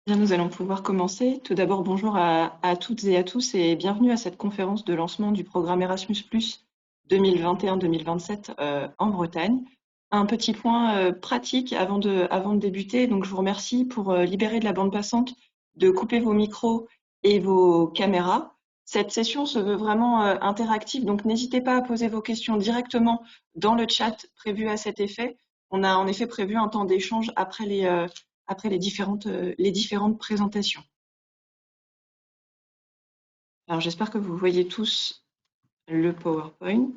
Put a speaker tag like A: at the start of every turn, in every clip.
A: Bien, nous allons pouvoir commencer. Tout d'abord, bonjour à toutes et à tous et bienvenue à cette conférence de lancement du programme Erasmus+ 2021-2027 en Bretagne. Un petit point pratique avant de débuter. Donc, je vous remercie pour libérer de la bande passante, de couper vos micros et vos caméras. Cette session se veut vraiment interactive, donc n'hésitez pas à poser vos questions directement dans le chat prévu à cet effet. On a en effet prévu un temps d'échange après les différentes présentations. Alors, j'espère que vous voyez tous le PowerPoint.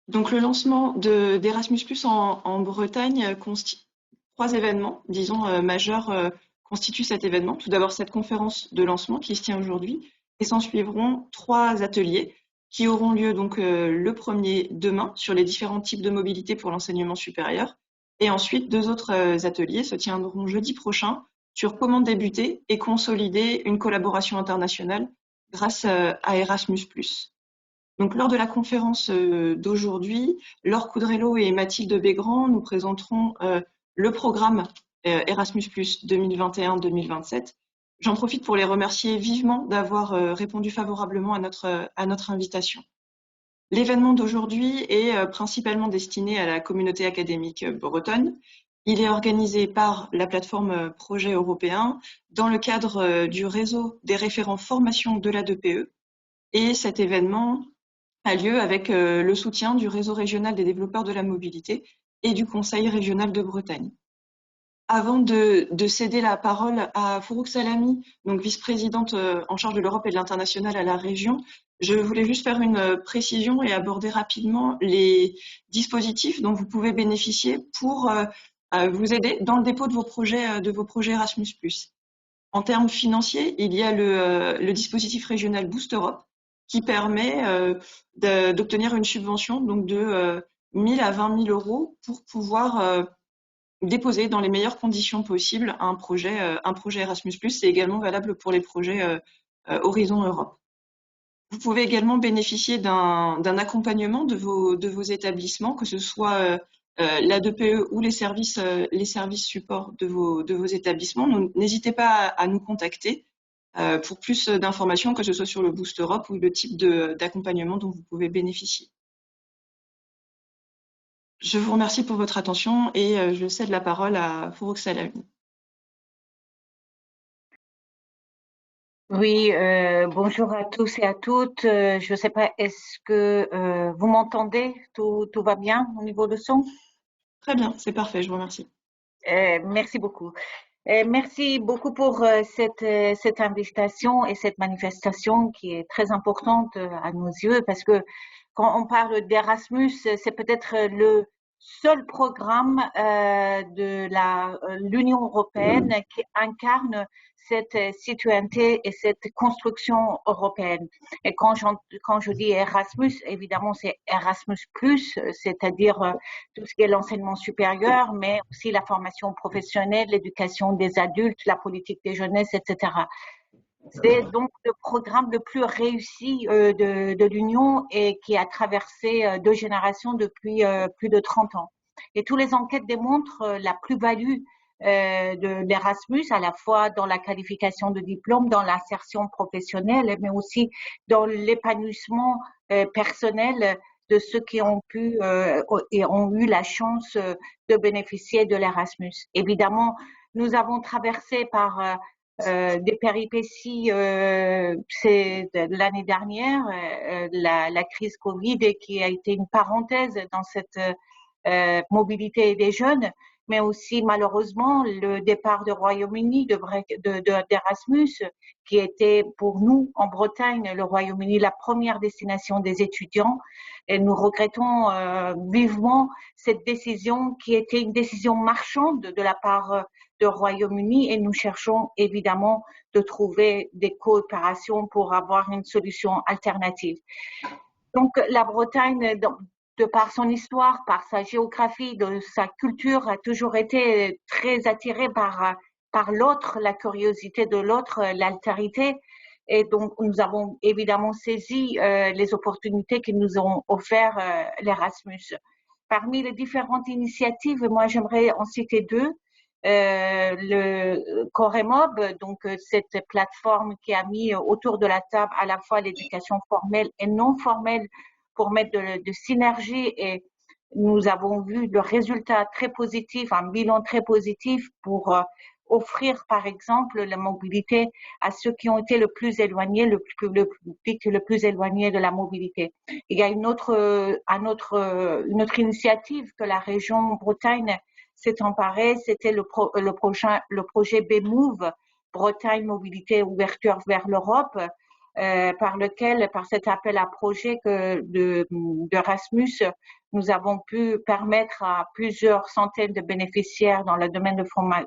A: Donc, le lancement d'Erasmus+ en Bretagne trois événements, disons, majeurs constituent cet événement. Tout d'abord, cette conférence de lancement qui se tient aujourd'hui, et s'en suivront trois ateliers qui auront lieu donc le premier demain sur les différents types de mobilité pour l'enseignement supérieur. Et ensuite, deux autres ateliers se tiendront jeudi prochain sur comment débuter et consolider une collaboration internationale grâce à Erasmus+. Donc, lors de la conférence d'aujourd'hui, Laure Coudrello et Mathilde Bégrand nous présenteront le programme Erasmus+ 2021-2027. J'en profite pour les remercier vivement d'avoir répondu favorablement à notre invitation. L'événement d'aujourd'hui est principalement destiné à la communauté académique bretonne. Il est organisé par la plateforme Projet européen dans le cadre du réseau des référents formation de la DPE. Et cet événement a lieu avec le soutien du réseau régional des développeurs de la mobilité et du Conseil régional de Bretagne. Avant de céder la parole à Fourouk Salami, donc vice-présidente en charge de l'Europe et de l'international à la région, je voulais juste faire une précision et aborder rapidement les dispositifs dont vous pouvez bénéficier pour vous aider dans le dépôt de vos projets Erasmus+. En termes financiers, il y a le dispositif régional Boost Europe qui permet d'obtenir une subvention donc de 1 000 à 20 000 euros pour pouvoir déposer dans les meilleures conditions possibles un projet Erasmus+. C'est également valable pour les projets Horizon Europe. Vous pouvez également bénéficier d'un accompagnement de vos établissements, que ce soit la DPE ou les services supports de vos établissements. N'hésitez pas à nous contacter pour plus d'informations, que ce soit sur le Boost Europe ou le type d'accompagnement dont vous pouvez bénéficier. Je vous remercie pour votre attention et je cède la parole à Fourouk Salami.
B: Oui, bonjour à tous et à toutes. Je ne sais pas, est-ce que vous m'entendez? Tout va bien au niveau de son?
A: Très bien, c'est parfait, je vous remercie.
B: Merci beaucoup. Merci beaucoup pour cette invitation et cette manifestation qui est très importante à nos yeux, parce que quand on parle d'Erasmus, c'est peut-être le seul programme de l'Union européenne qui incarne cette citoyenneté et cette construction européenne. Et quand je dis Erasmus, évidemment c'est Erasmus+, c'est-à-dire tout ce qui est l'enseignement supérieur, mais aussi la formation professionnelle, l'éducation des adultes, la politique des jeunesses, etc. C'est donc le programme le plus réussi de l'Union et qui a traversé deux générations depuis plus de 30 ans. Et toutes les enquêtes démontrent la plus-value de l'Erasmus, à la fois dans la qualification de diplôme, dans l'insertion professionnelle, mais aussi dans l'épanouissement personnel de ceux qui ont pu et ont eu la chance de bénéficier de l'Erasmus. Évidemment, nous avons traversé par des péripéties c'est l'année dernière, la crise Covid qui a été une parenthèse dans cette mobilité des jeunes, mais aussi malheureusement le départ du Royaume-Uni d'Erasmus, qui était pour nous en Bretagne, le Royaume-Uni, la première destination des étudiants. Et nous regrettons vivement cette décision qui était une décision marchande de la part du Royaume-Uni, et nous cherchons évidemment de trouver des coopérations pour avoir une solution alternative. Donc la Bretagne, de par son histoire, par sa géographie, de sa culture, a toujours été très attirée par l'autre, la curiosité de l'autre, l'altérité. Et donc, nous avons évidemment saisi les opportunités que nous ont offert l'Erasmus. Parmi les différentes initiatives, moi, j'aimerais en citer deux. le Coremob, donc cette plateforme qui a mis autour de la table à la fois l'éducation formelle et non formelle pour mettre de synergie, et nous avons vu le résultat très positif, un bilan très positif pour offrir par exemple la mobilité à ceux qui ont été le plus éloignés, le public le plus éloigné de la mobilité. Il y a une autre initiative que la région Bretagne s'est emparée, c'était le projet BMOVE, Bretagne Mobilité Ouverture vers l'Europe, par cet appel à projet d'Erasmus, nous avons pu permettre à plusieurs centaines de bénéficiaires dans le domaine de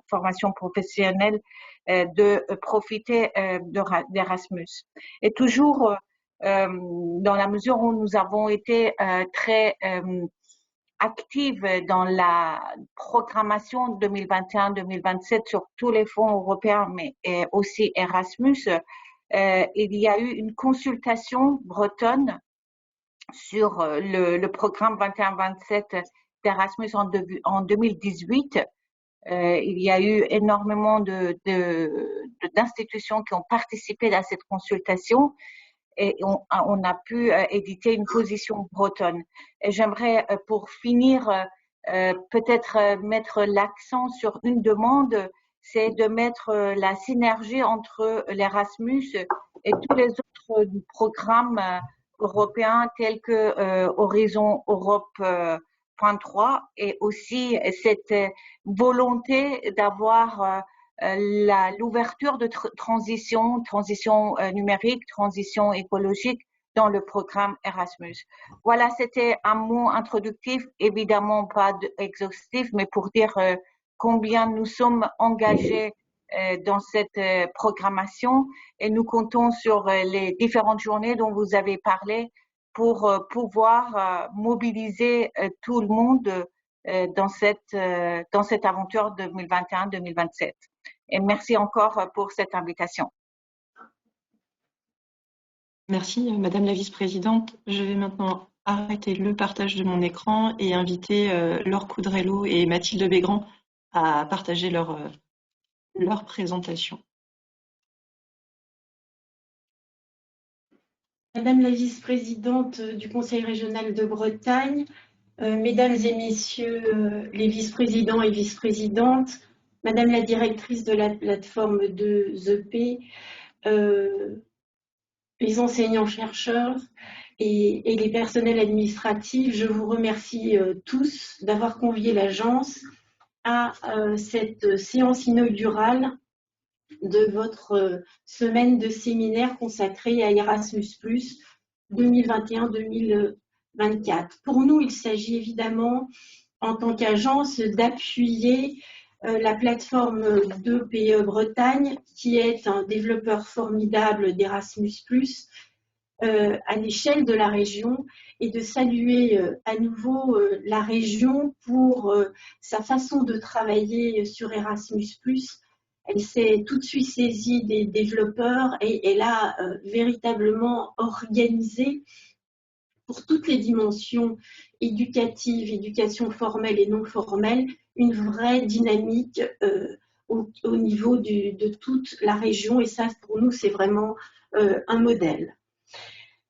B: formation professionnelle de profiter d'Erasmus. Et toujours dans la mesure où nous avons été très active dans la programmation 2021-2027 sur tous les fonds européens, mais aussi Erasmus, il y a eu une consultation bretonne sur le programme 21-27 d'Erasmus en 2018. Il y a eu énormément d'institutions qui ont participé à cette consultation et on a pu éditer une position bretonne. Et j'aimerais, pour finir, peut-être mettre l'accent sur une demande, c'est de mettre la synergie entre l'Erasmus et tous les autres programmes européens tels que Horizon Europe .3, et aussi cette volonté d'avoir l'ouverture de transition numérique, transition écologique dans le programme Erasmus. Voilà, c'était un mot introductif, évidemment pas exhaustif, mais pour dire combien nous sommes engagés dans cette programmation, et nous comptons sur les différentes journées dont vous avez parlé pour pouvoir mobiliser tout le monde dans cette aventure 2021-2027. Et merci encore pour cette invitation.
A: Merci, Madame la Vice-présidente. Je vais maintenant arrêter le partage de mon écran et inviter Laure Coudrello et Mathilde Bégrand à partager leur présentation.
C: Madame la vice-présidente du Conseil régional de Bretagne, Mesdames et Messieurs les vice-présidents et vice-présidentes, Madame la directrice de la plateforme de ZEP, les enseignants-chercheurs et les personnels administratifs, je vous remercie tous d'avoir convié l'agence à cette séance inaugurale de votre semaine de séminaire consacrée à Erasmus+ 2021-2024. Pour nous, il s'agit évidemment, en tant qu'agence, d'appuyer la plateforme d'EPE Bretagne, qui est un développeur formidable d'Erasmus+, à l'échelle de la région, et de saluer à nouveau la région pour sa façon de travailler sur Erasmus+. Elle s'est tout de suite saisie des développeurs et elle a véritablement organisé pour toutes les dimensions éducatives, éducation formelle et non formelle, une vraie dynamique au niveau de toute la région, et ça, pour nous, c'est vraiment un modèle.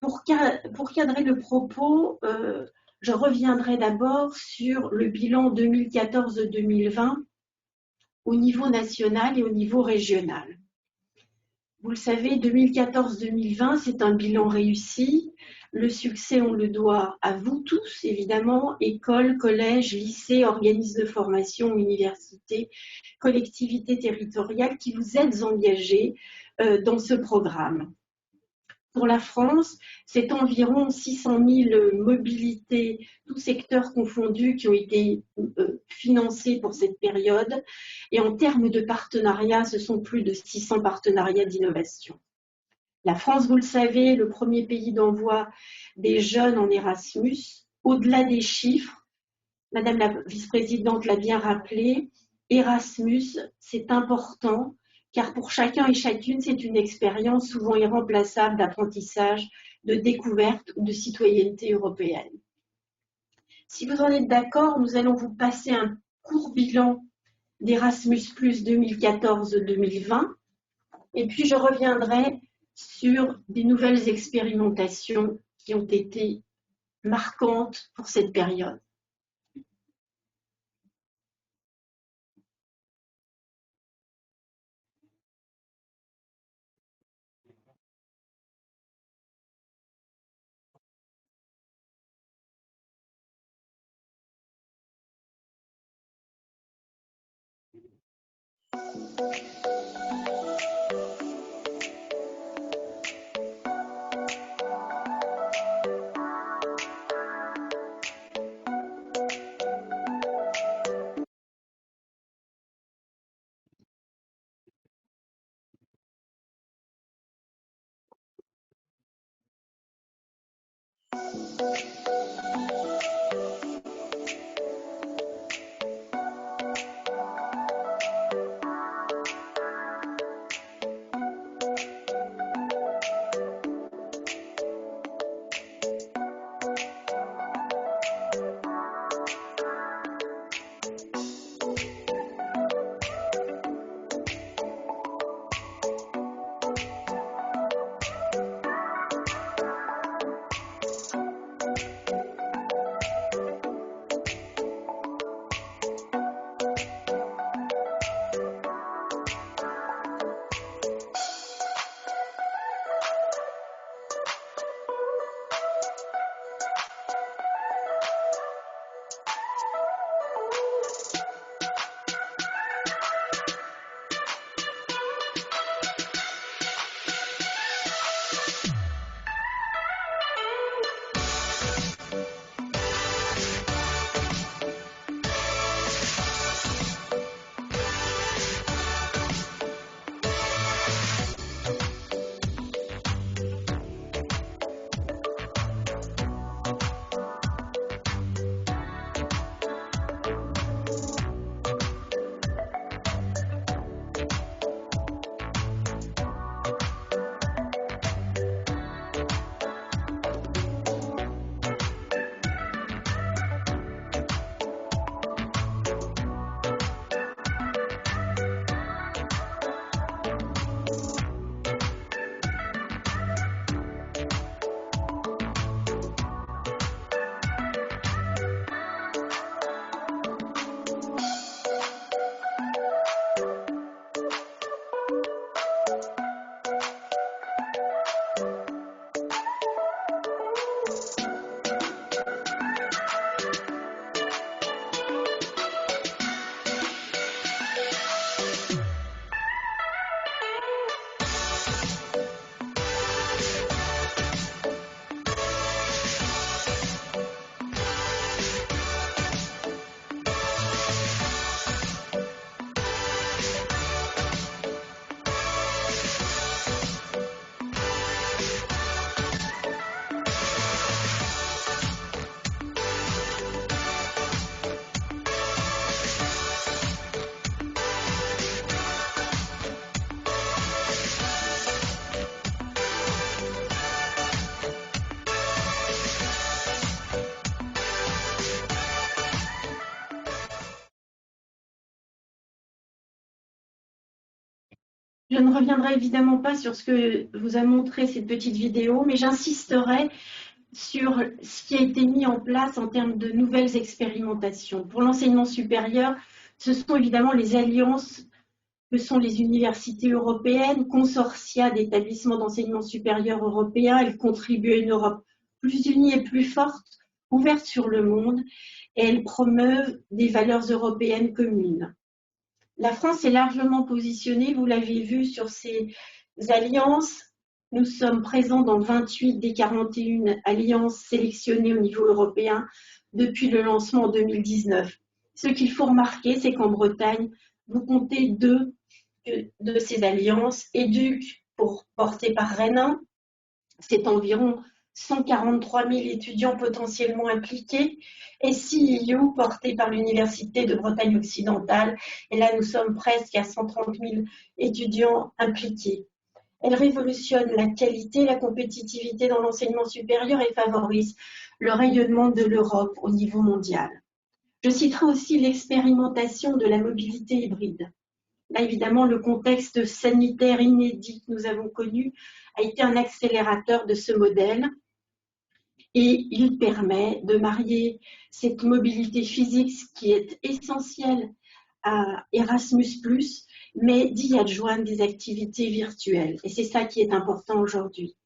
C: Pour cadrer le propos, je reviendrai d'abord sur le bilan 2014-2020 au niveau national et au niveau régional. Vous le savez, 2014-2020, c'est un bilan réussi. Le succès, on le doit à vous tous, évidemment, écoles, collèges, lycées, organismes de formation, universités, collectivités territoriales qui vous êtes engagés dans ce programme. Pour la France, c'est environ 600 000 mobilités, tous secteurs confondus, qui ont été financés pour cette période. Et en termes de partenariats, ce sont plus de 600 partenariats d'innovation. La France, vous le savez, le premier pays d'envoi des jeunes en Erasmus. Au-delà des chiffres, Madame la vice-présidente l'a bien rappelé, Erasmus, c'est important, car pour chacun et chacune, c'est une expérience souvent irremplaçable d'apprentissage, de découverte ou de citoyenneté européenne. Si vous en êtes d'accord, nous allons vous passer un court bilan d'Erasmus+ 2014-2020. Et puis, je reviendrai sur des nouvelles expérimentations qui ont été marquantes pour cette période. Je ne reviendrai évidemment pas sur ce que vous a montré cette petite vidéo, mais j'insisterai sur ce qui a été mis en place en termes de nouvelles expérimentations. Pour l'enseignement supérieur, ce sont évidemment les alliances que sont les universités européennes, consortia d'établissements d'enseignement supérieur européens. Elles contribuent à une Europe plus unie et plus forte, ouverte sur le monde, et elles promeuvent des valeurs européennes communes. La France est largement positionnée, vous l'avez vu, sur ces alliances. Nous sommes présents dans 28 des 41 alliances sélectionnées au niveau européen depuis le lancement en 2019. Ce qu'il faut remarquer, c'est qu'en Bretagne, vous comptez deux de ces alliances. EDUC, porté par Rennes 1, c'est environ 143 000 étudiants potentiellement impliqués, et CEU, porté par l'Université de Bretagne occidentale, et là nous sommes presque à 130 000 étudiants impliqués. Elle révolutionne la qualité, la compétitivité dans l'enseignement supérieur et favorise le rayonnement de l'Europe au niveau mondial. Je citerai aussi l'expérimentation de la mobilité hybride. Là, évidemment, le contexte sanitaire inédit que nous avons connu a été un accélérateur de ce modèle et il permet de marier cette mobilité physique, ce qui est essentiel à Erasmus+, mais d'y adjoindre des activités virtuelles. Et c'est ça qui est important aujourd'hui.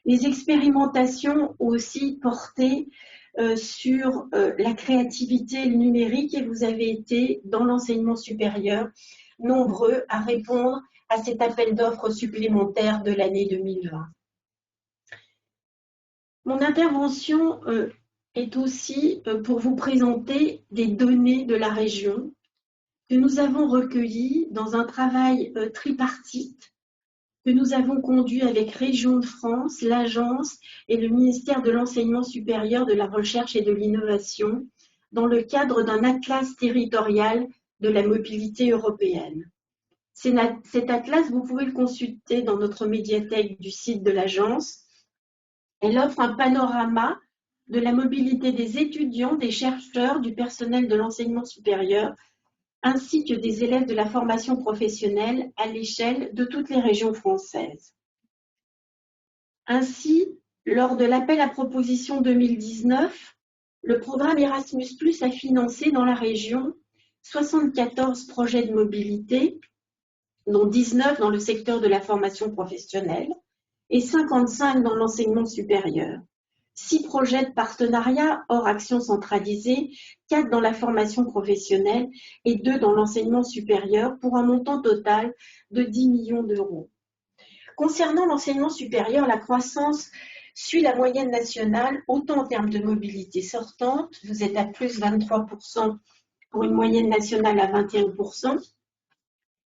C: Les expérimentations ont aussi porté sur la créativité et le numérique et vous avez été, dans l'enseignement supérieur, nombreux à répondre à cet appel d'offres supplémentaire de l'année 2020. Mon intervention est aussi pour vous présenter des données de la région que nous avons recueillies dans un travail tripartite que nous avons conduit avec Région de France, l'Agence et le ministère de l'Enseignement supérieur, de la Recherche et de l'Innovation dans le cadre d'un atlas territorial de la mobilité européenne. Cet atlas, vous pouvez le consulter dans notre médiathèque du site de l'Agence. Elle offre un panorama de la mobilité des étudiants, des chercheurs, du personnel de l'enseignement supérieur, ainsi que des élèves de la formation professionnelle à l'échelle de toutes les régions françaises. Ainsi, lors de l'appel à propositions 2019, le programme Erasmus+ a financé dans la région 74 projets de mobilité, dont 19 dans le secteur de la formation professionnelle et 55 dans l'enseignement supérieur. 6 projets de partenariat hors action centralisée, 4 dans la formation professionnelle et 2 dans l'enseignement supérieur pour un montant total de 10 millions d'euros. Concernant l'enseignement supérieur, la croissance suit la moyenne nationale, autant en termes de mobilité sortante, vous êtes à plus 23% pour une moyenne nationale à 21%,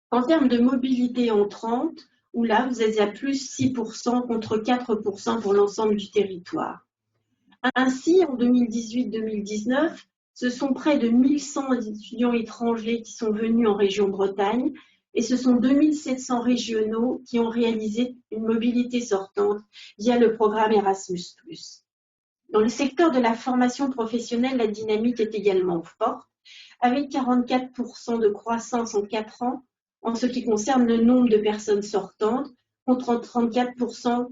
C: qu'en termes de mobilité entrante, où là vous êtes à plus 6% contre 4% pour l'ensemble du territoire. Ainsi, en 2018-2019, ce sont près de 1100 étudiants étrangers qui sont venus en région Bretagne et ce sont 2700 régionaux qui ont réalisé une mobilité sortante via le programme Erasmus+. Dans le secteur de la formation professionnelle, la dynamique est également forte, avec 44% de croissance en 4 ans en ce qui concerne le nombre de personnes sortantes, contre 34%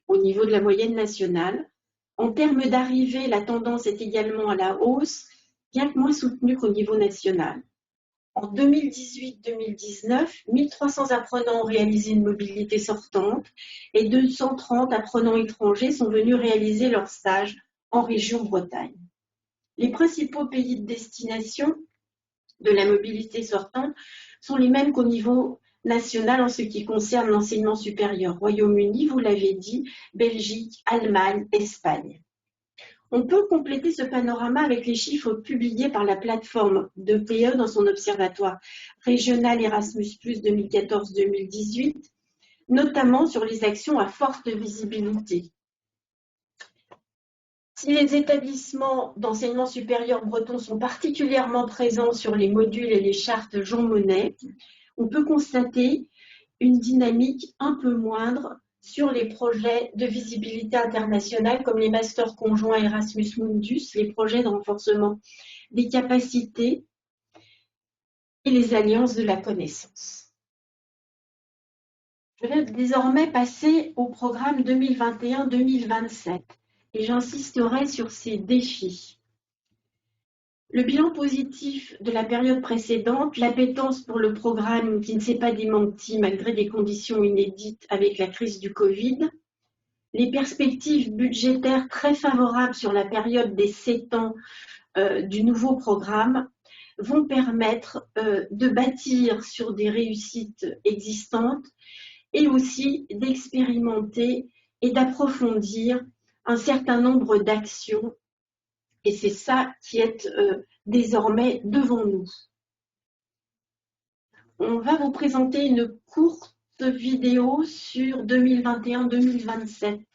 C: au niveau de la moyenne nationale. En termes d'arrivée, la tendance est également à la hausse, bien que moins soutenue qu'au niveau national. En 2018-2019, 1300 apprenants ont réalisé une mobilité sortante et 230 apprenants étrangers sont venus réaliser leur stage en région Bretagne. Les principaux pays de destination de la mobilité sortante sont les mêmes qu'au niveau national en ce qui concerne l'enseignement supérieur. Royaume-Uni, vous l'avez dit, Belgique, Allemagne, Espagne. On peut compléter ce panorama avec les chiffres publiés par la plateforme de PE dans son observatoire régional Erasmus+ 2014-2018, notamment sur les actions à forte visibilité. Si les établissements d'enseignement supérieur bretons sont particulièrement présents sur les modules et les chartes Jean Monnet, on peut constater une dynamique un peu moindre sur les projets de visibilité internationale comme les masters conjoints Erasmus Mundus, les projets de renforcement des capacités et les alliances de la connaissance. Je vais désormais passer au programme 2021-2027 et j'insisterai sur ces défis. Le bilan positif de la période précédente, l'appétence pour le programme qui ne s'est pas démenti malgré des conditions inédites avec la crise du Covid, les perspectives budgétaires très favorables sur la période des 7 ans du nouveau programme vont permettre de bâtir sur des réussites existantes et aussi d'expérimenter et d'approfondir un certain nombre d'actions. Et c'est ça qui est désormais devant nous. On va vous présenter une courte vidéo sur 2021-2027.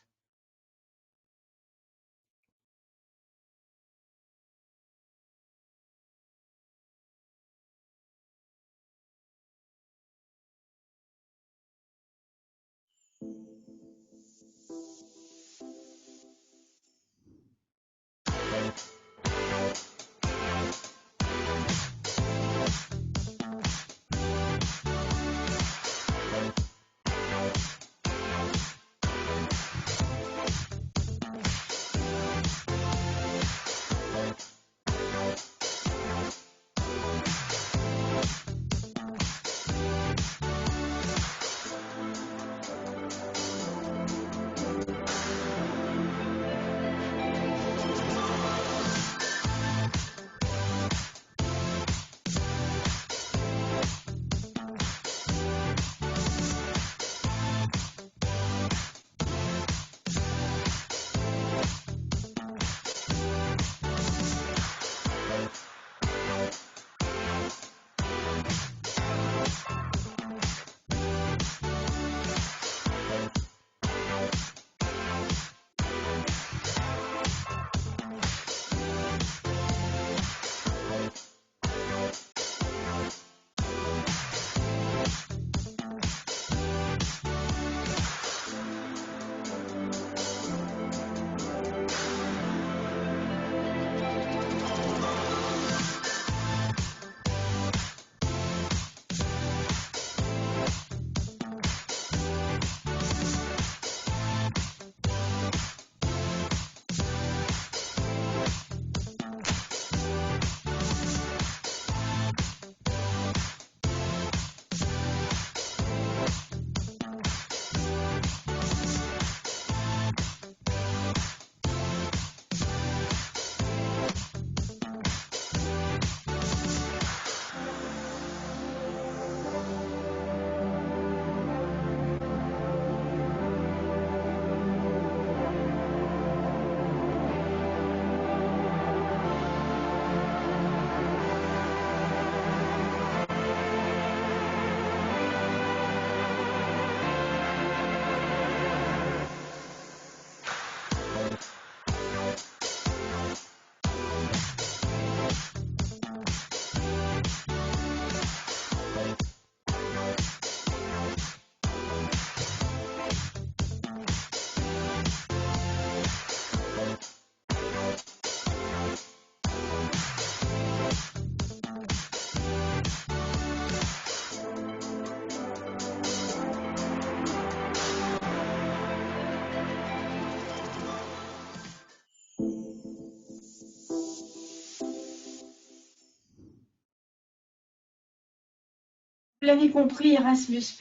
C: Vous l'avez compris, Erasmus+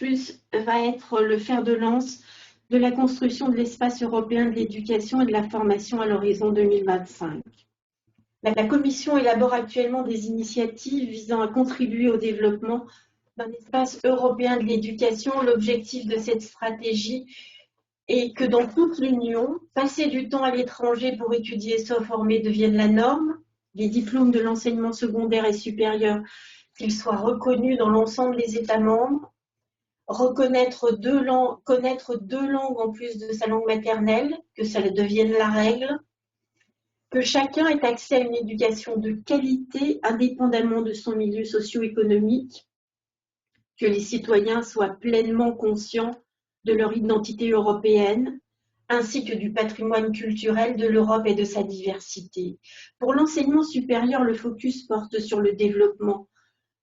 C: va être le fer de lance de la construction de l'espace européen de l'éducation et de la formation à l'horizon 2025. La Commission élabore actuellement des initiatives visant à contribuer au développement d'un espace européen de l'éducation. L'objectif de cette stratégie est que dans toute l'Union, passer du temps à l'étranger pour étudier et se former devienne la norme. Les diplômes de l'enseignement secondaire et supérieur, qu'ils soient reconnus dans l'ensemble des États membres, connaître deux langues en plus de sa langue maternelle, que ça devienne la règle, que chacun ait accès à une éducation de qualité indépendamment de son milieu socio-économique, que les citoyens soient pleinement conscients de leur identité européenne, ainsi que du patrimoine culturel de l'Europe et de sa diversité. Pour l'enseignement supérieur, le focus porte sur le développement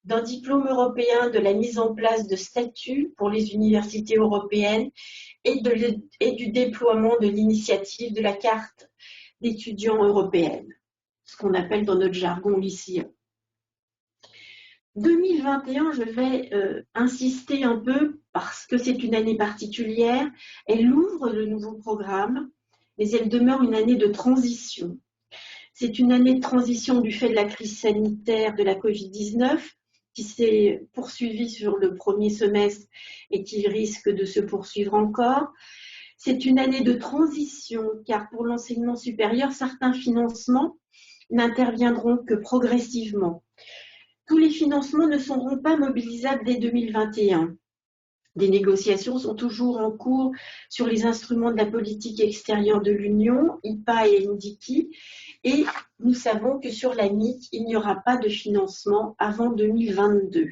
C: d'un diplôme européen, de la mise en place de statuts pour les universités européennes et du déploiement de l'initiative de la carte d'étudiants européenne, ce qu'on appelle dans notre jargon lycéen. 2021, je vais insister un peu parce que c'est une année particulière. Elle ouvre le nouveau programme, mais elle demeure une année de transition. C'est une année de transition du fait de la crise sanitaire de la Covid-19 qui s'est poursuivie sur le premier semestre et qui risque de se poursuivre encore. C'est une année de transition car pour l'enseignement supérieur, certains financements n'interviendront que progressivement. Tous les financements ne seront pas mobilisables dès 2021. Des négociations sont toujours en cours sur les instruments de la politique extérieure de l'Union, IPA et NDICI, et nous savons que sur la MIC, il n'y aura pas de financement avant 2022.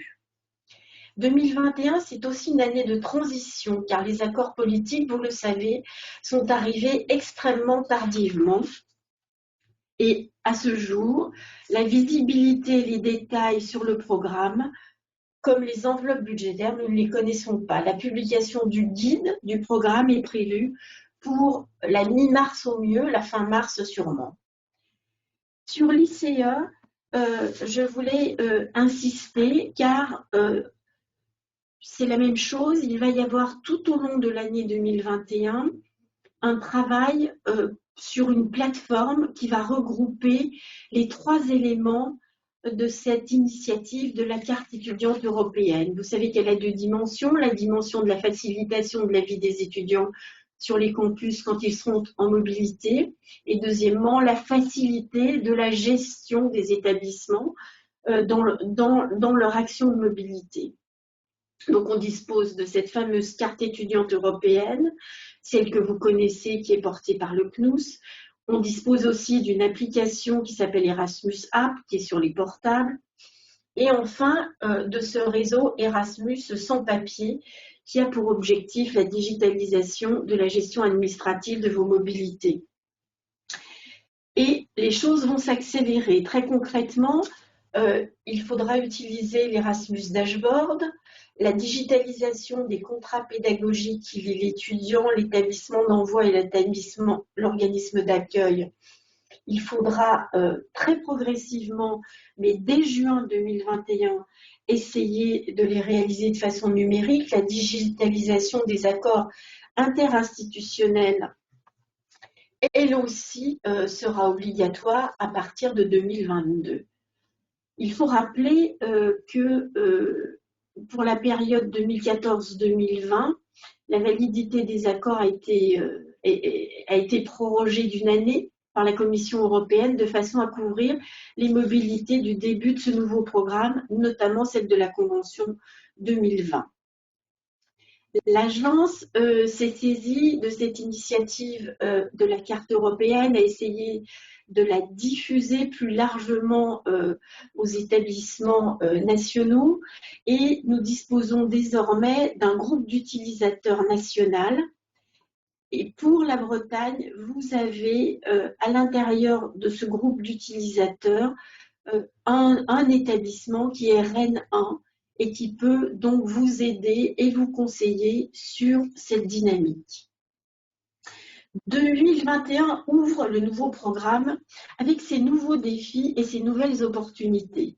C: 2021, c'est aussi une année de transition, car les accords politiques, vous le savez, sont arrivés extrêmement tardivement. Et à ce jour, la visibilité et les détails sur le programme, comme les enveloppes budgétaires, nous ne les connaissons pas. La publication du guide du programme est prévue pour la mi-mars au mieux, la fin mars sûrement. Sur l'ICE, je voulais insister car c'est la même chose. Il va y avoir tout au long de l'année 2021 un travail sur une plateforme qui va regrouper les 3 éléments de cette initiative de la carte étudiante européenne. Vous savez qu'elle a 2 dimensions, la dimension de la facilitation de la vie des étudiants sur les campus quand ils seront en mobilité, et deuxièmement, la facilité de la gestion des établissements dans leur action de mobilité. Donc on dispose de cette fameuse carte étudiante européenne, celle que vous connaissez qui est portée par le CNUS. On dispose aussi d'une application qui s'appelle Erasmus App, qui est sur les portables. Et enfin, de ce réseau Erasmus sans papier, qui a pour objectif la digitalisation de la gestion administrative de vos mobilités. Et les choses vont s'accélérer. Très concrètement, il faudra utiliser l'Erasmus Dashboard, la digitalisation des contrats pédagogiques qui lient l'étudiant, l'établissement d'envoi et l'organisme d'accueil. Il faudra très progressivement, mais dès juin 2021, essayer de les réaliser de façon numérique. La digitalisation des accords interinstitutionnels, elle aussi, sera obligatoire à partir de 2022. Il faut rappeler que pour la période 2014-2020, la validité des accords a été prorogée d'une année par la Commission européenne de façon à couvrir les mobilités du début de ce nouveau programme, notamment celle de la Convention 2020. L'agence s'est saisie de cette initiative de la carte européenne, a essayé de la diffuser plus largement aux établissements nationaux et nous disposons désormais d'un groupe d'utilisateurs national. Et pour la Bretagne, vous avez à l'intérieur de ce groupe d'utilisateurs un établissement qui est Rennes 1 et qui peut donc vous aider et vous conseiller sur cette dynamique. 2021 ouvre le nouveau programme avec ses nouveaux défis et ses nouvelles opportunités.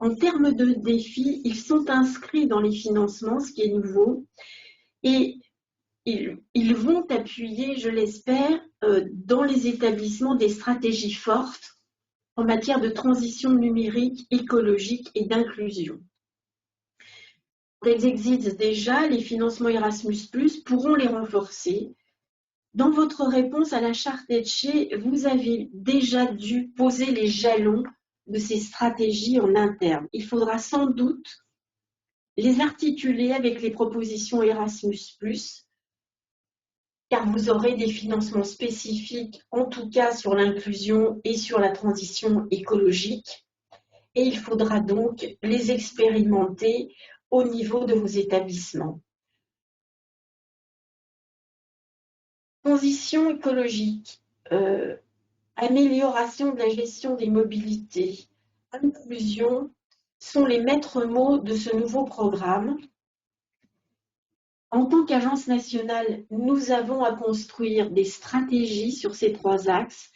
C: En termes de défis, ils sont inscrits dans les financements, ce qui est nouveau, et ils vont appuyer, je l'espère, dans les établissements des stratégies fortes en matière de transition numérique, écologique et d'inclusion. Elles existent déjà, les financements Erasmus+, pourront les renforcer. Dans votre réponse à la charte Etche, vous avez déjà dû poser les jalons de ces stratégies en interne. Il faudra sans doute les articuler avec les propositions Erasmus+, car vous aurez des financements spécifiques, en tout cas sur l'inclusion et sur la transition écologique, et il faudra donc les expérimenter au niveau de vos établissements. Transition écologique, amélioration de la gestion des mobilités, inclusion sont les maîtres mots de ce nouveau programme. En tant qu'agence nationale, nous avons à construire des stratégies sur ces 3 axes.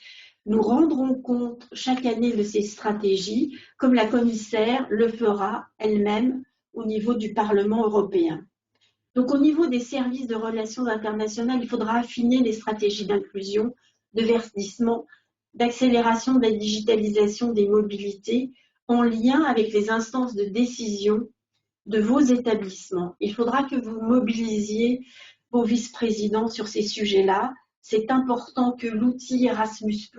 C: Nous rendrons compte chaque année de ces stratégies, comme la commissaire le fera elle-même au niveau du Parlement européen. Donc, au niveau des services de relations internationales, il faudra affiner les stratégies d'inclusion, de verdissement, d'accélération de la digitalisation des mobilités en lien avec les instances de décision de vos établissements. Il faudra que vous mobilisiez vos vice-présidents sur ces sujets-là. C'est important que l'outil Erasmus+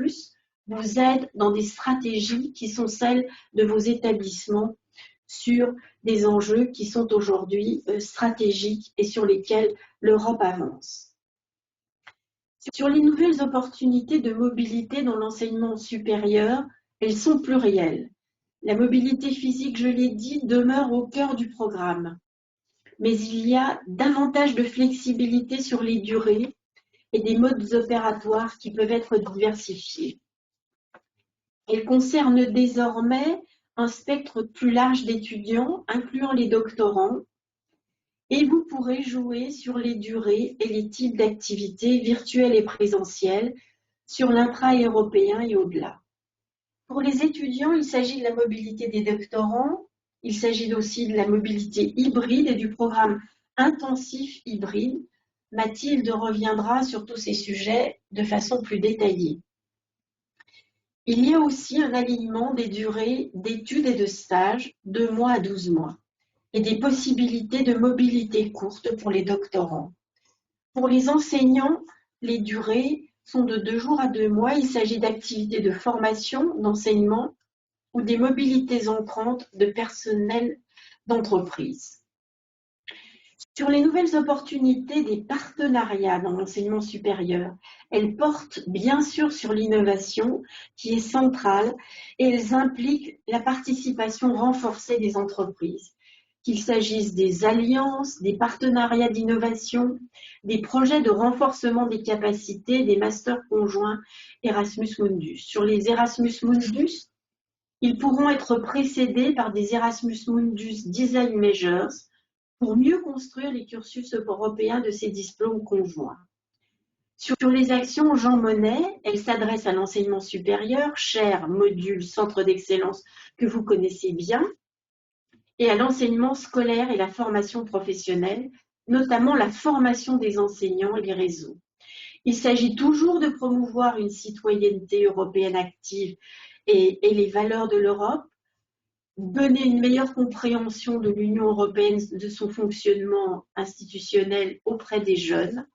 C: vous aide dans des stratégies qui sont celles de vos établissements sur des enjeux qui sont aujourd'hui stratégiques et sur lesquels l'Europe avance. Sur les nouvelles opportunités de mobilité dans l'enseignement supérieur, elles sont plurielles. La mobilité physique, je l'ai dit, demeure au cœur du programme. Mais il y a davantage de flexibilité sur les durées et des modes opératoires qui peuvent être diversifiés. Elle concerne désormais un spectre plus large d'étudiants, incluant les doctorants, et vous pourrez jouer sur les durées et les types d'activités virtuelles et présentielles sur l'intra-européen et au-delà. Pour les étudiants, il s'agit de la mobilité des doctorants, il s'agit aussi de la mobilité hybride et du programme intensif hybride. Mathilde reviendra sur tous ces sujets de façon plus détaillée. Il y a aussi un alignement des durées d'études et de stages, 2 mois à 12 mois, et des possibilités de mobilité courte pour les doctorants. Pour les enseignants, les durées sont de 2 jours à 2 mois. Il s'agit d'activités de formation, d'enseignement ou des mobilités entrantes de personnel d'entreprise. Sur les nouvelles opportunités des partenariats dans l'enseignement supérieur, elles portent bien sûr sur l'innovation qui est centrale et elles impliquent la participation renforcée des entreprises, qu'il s'agisse des alliances, des partenariats d'innovation, des projets de renforcement des capacités, des masters conjoints Erasmus Mundus. Sur les Erasmus Mundus, ils pourront être précédés par des Erasmus Mundus Design Measures pour mieux construire les cursus européens de ces diplômes conjoints. Sur les actions Jean Monnet, elles s'adressent à l'enseignement supérieur, cher module centre d'excellence que vous connaissez bien, et à l'enseignement scolaire et la formation professionnelle, notamment la formation des enseignants et les réseaux. Il s'agit toujours de promouvoir une citoyenneté européenne active et les valeurs de l'Europe, donner une meilleure compréhension de l'Union européenne, de son fonctionnement institutionnel auprès des jeunes.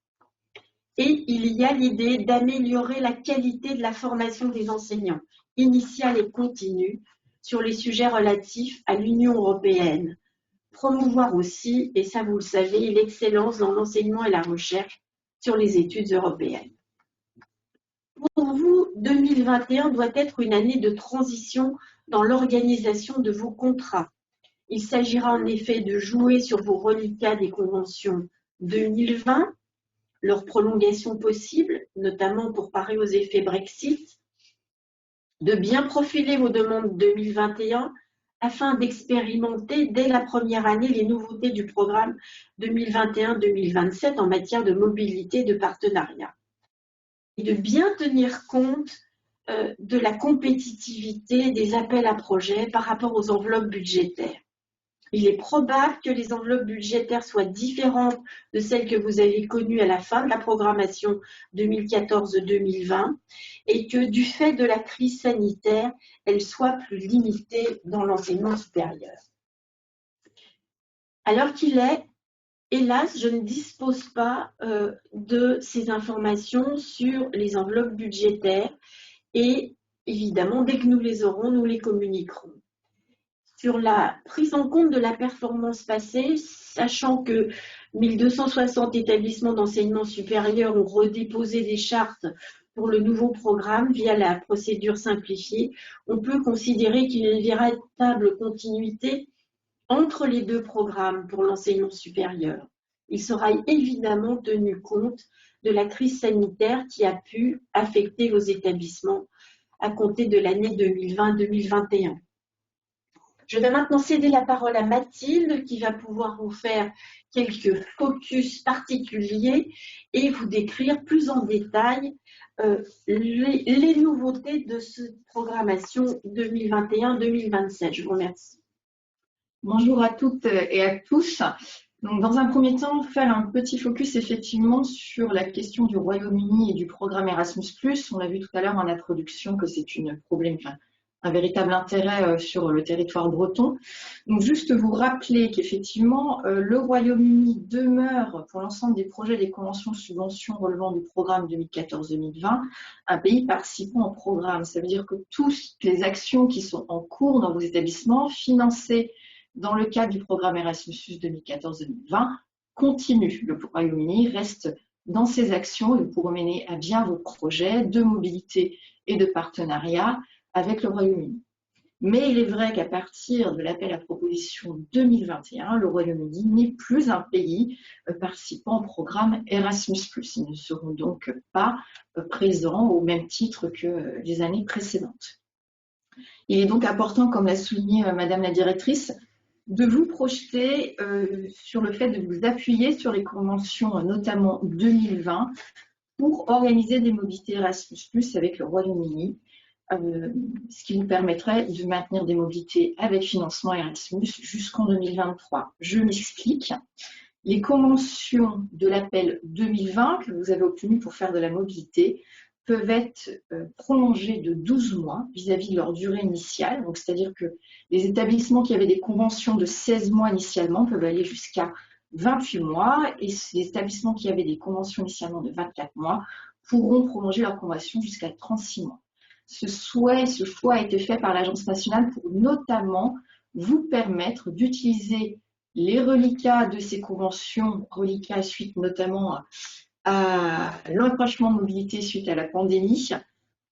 C: Et il y a l'idée d'améliorer la qualité de la formation des enseignants, initiale et continue, sur les sujets relatifs à l'Union européenne. Promouvoir aussi, et ça vous le savez, l'excellence dans l'enseignement et la recherche sur les études européennes. Pour vous, 2021 doit être une année de transition dans l'organisation de vos contrats. Il s'agira en effet de jouer sur vos reliquats des conventions 2020, leur prolongation possible, notamment pour parer aux effets Brexit, de bien profiler vos demandes 2021 afin d'expérimenter dès la première année les nouveautés du programme 2021-2027 en matière de mobilité et de partenariat. Et de bien tenir compte de la compétitivité des appels à projets par rapport aux enveloppes budgétaires. Il est probable que les enveloppes budgétaires soient différentes de celles que vous avez connues à la fin de la programmation 2014-2020 et que du fait de la crise sanitaire, elles soient plus limitées dans l'enseignement supérieur. Alors qu'il est, hélas, je ne dispose pas de ces informations sur les enveloppes budgétaires et évidemment, dès que nous les aurons, nous les communiquerons. Sur la prise en compte de la performance passée, sachant que 1260 établissements d'enseignement supérieur ont redéposé des chartes pour le nouveau programme via la procédure simplifiée, on peut considérer qu'il y a une véritable continuité entre les deux programmes pour l'enseignement supérieur. Il sera évidemment tenu compte de la crise sanitaire qui a pu affecter vos établissements à compter de l'année 2020-2021. Je vais maintenant céder la parole à Mathilde qui va pouvoir vous faire quelques focus particuliers et vous décrire plus en détail les nouveautés de cette programmation 2021-2027. Je vous remercie.
A: Bonjour à toutes et à tous. Donc, dans un premier temps, faire un petit focus effectivement sur la question du Royaume-Uni et du programme Erasmus+. On l'a vu tout à l'heure en introduction que c'est un véritable intérêt sur le territoire breton. Donc juste vous rappeler qu'effectivement, le Royaume-Uni demeure pour l'ensemble des projets et des conventions de subventions relevant du programme 2014-2020 un pays participant au programme. Ça veut dire que toutes les actions qui sont en cours dans vos établissements, financées dans le cadre du programme Erasmus 2014-2020, continuent. Le Royaume-Uni reste dans ces actions et pour mener à bien vos projets de mobilité et de partenariat avec le Royaume-Uni. Mais il est vrai qu'à partir de l'appel à proposition 2021, le Royaume-Uni n'est plus un pays participant au programme Erasmus+. Ils ne seront donc pas présents au même titre que les années précédentes. Il est donc important, comme l'a souligné Madame la directrice, de vous projeter sur le fait de vous appuyer sur les conventions, notamment 2020, pour organiser des mobilités Erasmus+, avec le Royaume-Uni, ce qui vous permettrait de maintenir des mobilités avec financement Erasmus jusqu'en 2023. Je m'explique. Les conventions de l'appel 2020 que vous avez obtenues pour faire de la mobilité peuvent être prolongées de 12 mois vis-à-vis de leur durée initiale. Donc, c'est-à-dire que les établissements qui avaient des conventions de 16 mois initialement peuvent aller jusqu'à 28 mois et les établissements qui avaient des conventions initialement de 24 mois pourront prolonger leur convention jusqu'à 36 mois. Ce choix a été fait par l'Agence nationale pour notamment vous permettre d'utiliser les reliquats de ces conventions, reliquats suite notamment à l'encrochement de mobilité suite à la pandémie,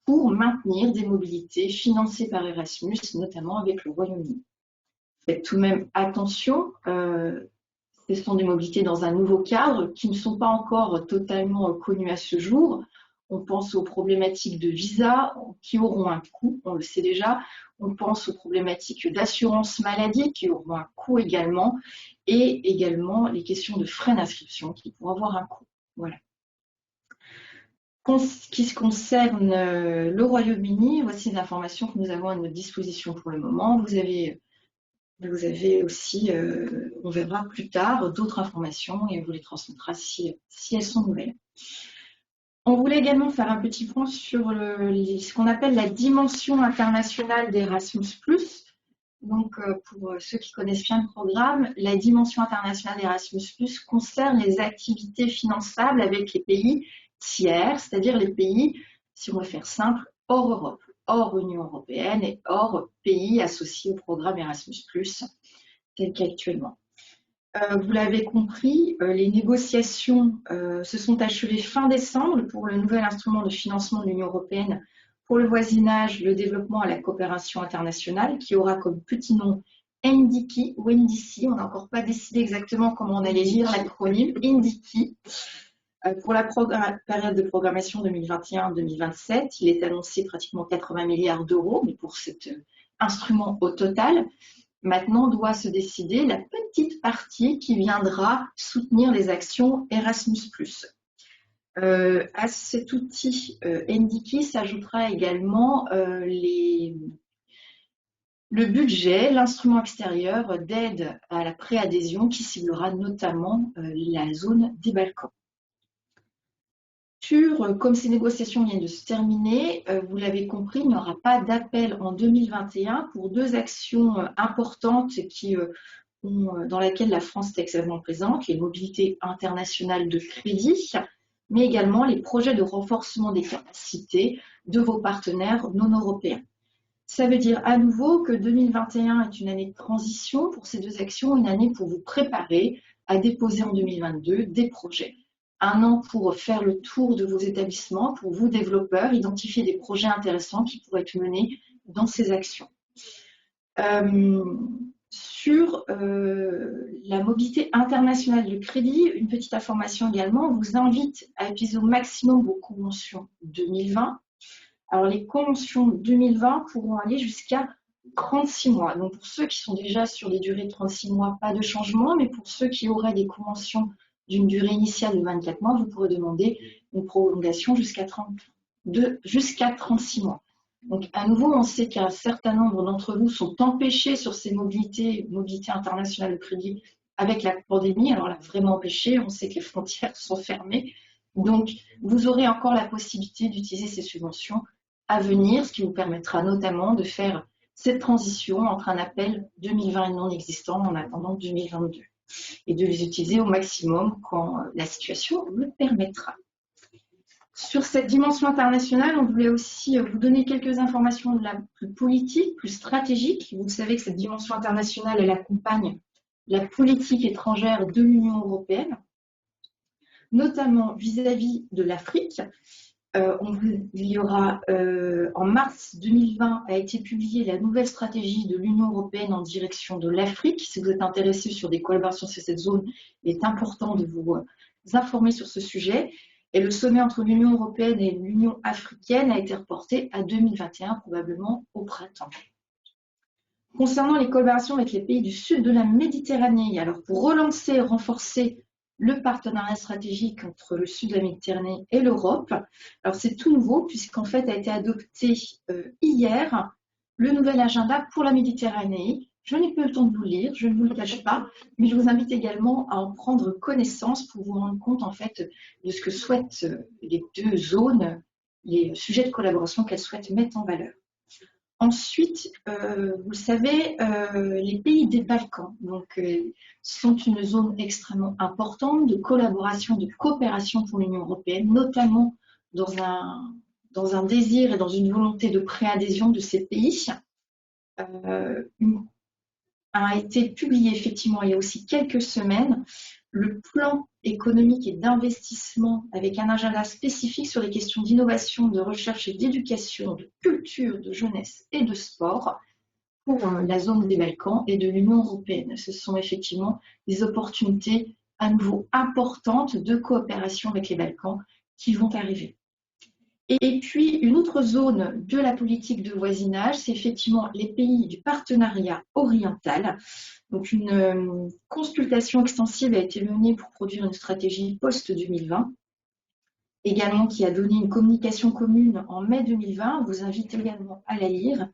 A: pour maintenir des mobilités financées par Erasmus, notamment avec le Royaume-Uni. Faites tout de même attention, ce sont des mobilités dans un nouveau cadre qui ne sont pas encore totalement connues à ce jour. On pense aux problématiques de visa qui auront un coût, on le sait déjà. On pense aux problématiques d'assurance maladie qui auront un coût également. Et également les questions de frais d'inscription qui pourront avoir un coût. Voilà. Qui se concerne le Royaume-Uni, voici les informations que nous avons à notre disposition pour le moment. Vous avez aussi, on verra plus tard, d'autres informations et on vous les transmettra si elles sont nouvelles. On voulait également faire un petit point sur ce qu'on appelle la dimension internationale d'Erasmus+. Donc, pour ceux qui connaissent bien le programme, la dimension internationale d'Erasmus+, concerne les activités finançables avec les pays tiers, c'est-à-dire les pays, si on veut faire simple, hors Europe, hors Union européenne et hors pays associés au programme Erasmus+, tel qu'actuellement. Vous l'avez compris, les négociations se sont achevées fin décembre pour le nouvel instrument de financement de l'Union européenne pour le voisinage, le développement et la coopération internationale, qui aura comme petit nom NDICI ou NDC. On n'a encore pas décidé exactement comment on allait lire l'acronyme NDICI. Pour la période de programmation 2021-2027, il est annoncé pratiquement 80 milliards d'euros, mais pour cet instrument au total, maintenant doit se décider la petite partie qui viendra soutenir les actions Erasmus+.
C: À cet outil NDIKI s'ajoutera également le budget, l'instrument extérieur d'aide à la préadhésion qui ciblera notamment la zone des Balkans. Comme ces négociations viennent de se terminer, vous l'avez compris, il n'y aura pas d'appel en 2021 pour deux actions importantes dans lesquelles la France est extrêmement présente, les mobilités internationales de crédit, mais également les projets de renforcement des capacités de vos partenaires non européens. Ça veut dire à nouveau que 2021 est une année de transition pour ces deux actions, une année pour vous préparer à déposer en 2022 des projets. Un an pour faire le tour de vos établissements, pour vous développeurs, identifier des projets intéressants qui pourraient être menés dans ces actions. Sur la mobilité internationale de crédit, une petite information également, on vous invite à utiliser au maximum vos conventions 2020. Alors, les conventions 2020 pourront aller jusqu'à 36 mois. Donc, pour ceux qui sont déjà sur des durées de 36 mois, pas de changement, mais pour ceux qui auraient des conventions d'une durée initiale de 24 mois, vous pourrez demander une prolongation jusqu'à 36 mois. Donc, à nouveau, on sait qu'un certain nombre d'entre vous sont empêchés sur ces mobilités internationales de crédit avec la pandémie. Alors là, vraiment empêchés, on sait que les frontières sont fermées. Donc, vous aurez encore la possibilité d'utiliser ces subventions à venir, ce qui vous permettra notamment de faire cette transition entre un appel 2020 non existant en attendant 2022 et de les utiliser au maximum quand la situation le permettra. Sur cette dimension internationale, on voulait aussi vous donner quelques informations de la plus politique, plus stratégique. Vous savez que cette dimension internationale, elle accompagne la politique étrangère de l'Union européenne, notamment vis-à-vis de l'Afrique. Il y aura, en mars 2020, a été publiée la nouvelle stratégie de l'Union européenne en direction de l'Afrique. Si vous êtes intéressé sur des collaborations sur cette zone, il est important de vous informer sur ce sujet. Et le sommet entre l'Union européenne et l'Union africaine a été reporté à 2021, probablement au printemps. Concernant les collaborations avec les pays du sud de la Méditerranée, alors pour relancer et renforcer le partenariat stratégique entre le sud de la Méditerranée et l'Europe, alors c'est tout nouveau puisqu'en fait a été adopté hier le nouvel agenda pour la Méditerranée. Je n'ai pas eu le temps de vous le lire, je ne vous le cache pas, mais je vous invite également à en prendre connaissance pour vous rendre compte en fait de ce que souhaitent les deux zones, les sujets de collaboration qu'elles souhaitent mettre en valeur. Ensuite, vous le savez, les pays des Balkans sont une zone extrêmement importante de collaboration, de coopération pour l'Union européenne, notamment dans un désir et dans une volonté de préadhésion de ces pays. A été publié effectivement il y a aussi quelques semaines le plan économique et d'investissement avec un agenda spécifique sur les questions d'innovation, de recherche et d'éducation, de culture, de jeunesse et de sport pour la zone des Balkans et de l'Union européenne. Ce sont effectivement des opportunités à nouveau importantes de coopération avec les Balkans qui vont arriver. Et puis, une autre zone de la politique de voisinage, c'est effectivement les pays du partenariat oriental. Donc, une consultation extensive a été menée pour produire une stratégie post-2020, également qui a donné une communication commune en mai 2020. On vous invite également à la lire,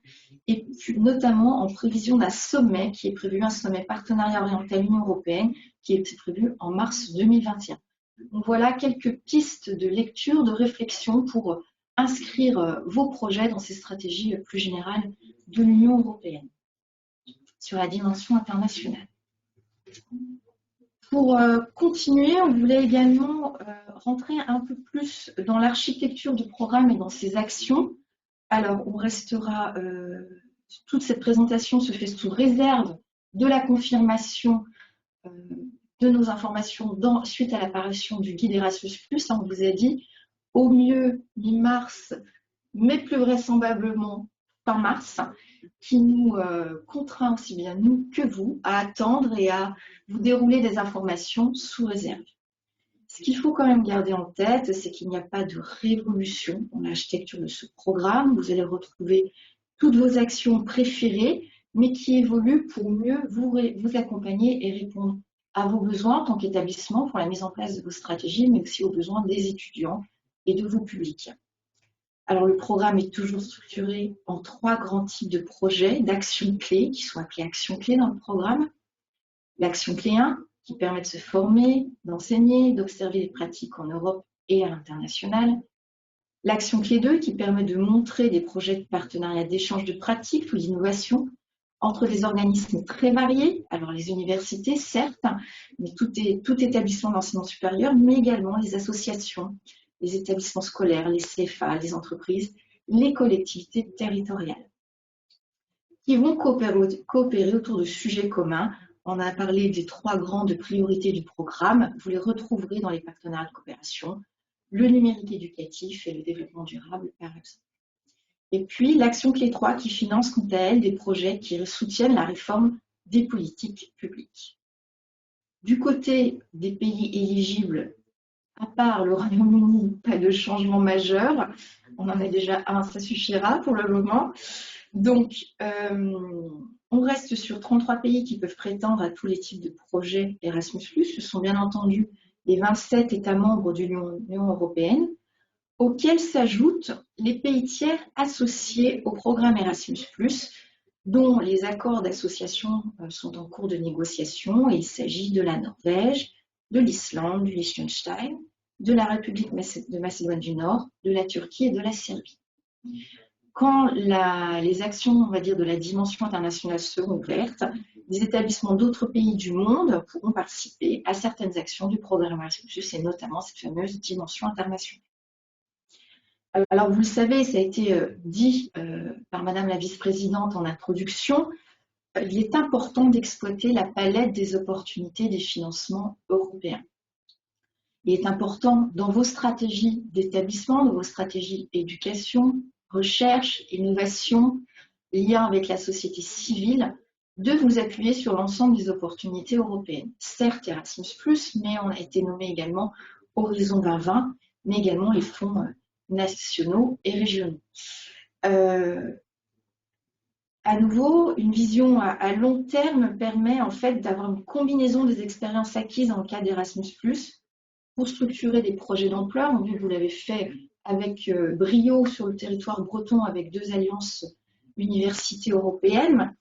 C: et puis, notamment en prévision d'un sommet qui est prévu, un sommet partenariat oriental Union européenne, qui est prévu en mars 2021. Donc voilà quelques pistes de lecture, de réflexion pour inscrire vos projets dans ces stratégies plus générales de l'Union européenne sur la dimension internationale. Pour continuer, on voulait également rentrer un peu plus dans l'architecture du programme et dans ses actions. Alors, on restera, toute cette présentation se fait sous réserve de la confirmation de nos informations suite à l'apparition du guide Erasmus+. On vous a dit au mieux mi-mars, mais plus vraisemblablement fin mars, qui nous contraint aussi bien nous que vous à attendre et à vous dérouler des informations sous réserve. Ce qu'il faut quand même garder en tête, c'est qu'il n'y a pas de révolution dans l'architecture de ce programme. Vous allez retrouver toutes vos actions préférées, mais qui évoluent pour mieux vous accompagner et répondre
D: à vos besoins en tant qu'établissement pour la mise en place de vos stratégies, mais aussi aux besoins des étudiants et de vos publics. Alors, le programme est toujours structuré en 3 grands types de projets, d'actions clés, qui sont appelées actions clés dans le programme. L'action clé 1, qui permet de se former, d'enseigner, d'observer les pratiques en Europe et à l'international. L'action clé 2, qui permet de montrer des projets de partenariat d'échange de pratiques ou d'innovation entre des organismes très variés, alors les universités, certes, mais tout établissement d'enseignement supérieur, mais également les associations, les établissements scolaires, les CFA, les entreprises, les collectivités territoriales, qui vont coopérer autour de sujets communs. On a parlé des 3 grandes priorités du programme. Vous les retrouverez dans les partenariats de coopération, le numérique éducatif et le développement durable, par exemple. Et puis, l'action clé 3 qui finance, quant à elle, des projets qui soutiennent la réforme des politiques publiques. Du côté des pays éligibles, à part le Royaume-Uni, pas de changement majeur. On en a déjà un, ça suffira pour le moment. Donc, on reste sur 33 pays qui peuvent prétendre à tous les types de projets Erasmus+. Ce sont bien entendu les 27 États membres de l'Union européenne, auxquels s'ajoutent les pays tiers associés au programme Erasmus+, dont les accords d'association sont en cours de négociation, et il s'agit de la Norvège, de l'Islande, du Liechtenstein, de la République de Macédoine du Nord, de la Turquie et de la Serbie. Quand les actions, on va dire, de la dimension internationale seront ouvertes, des établissements d'autres pays du monde pourront participer à certaines actions du programme Erasmus+, et notamment cette fameuse dimension internationale. Alors, vous le savez, ça a été dit par Madame la vice-présidente en introduction, il est important d'exploiter la palette des opportunités des financements européens. Il est important dans vos stratégies d'établissement, dans vos stratégies éducation, recherche, innovation, lien avec la société civile, de vous appuyer sur l'ensemble des opportunités européennes. Certes, Erasmus+, mais on a été nommé également Horizon 2020, mais également les fonds nationaux et régionaux. À nouveau, une vision à long terme permet en fait d'avoir une combinaison des expériences acquises dans le cadre d'Erasmus+, pour structurer des projets d'ampleur. Vous l'avez fait avec brio sur le territoire breton avec 2 alliances universités européennes,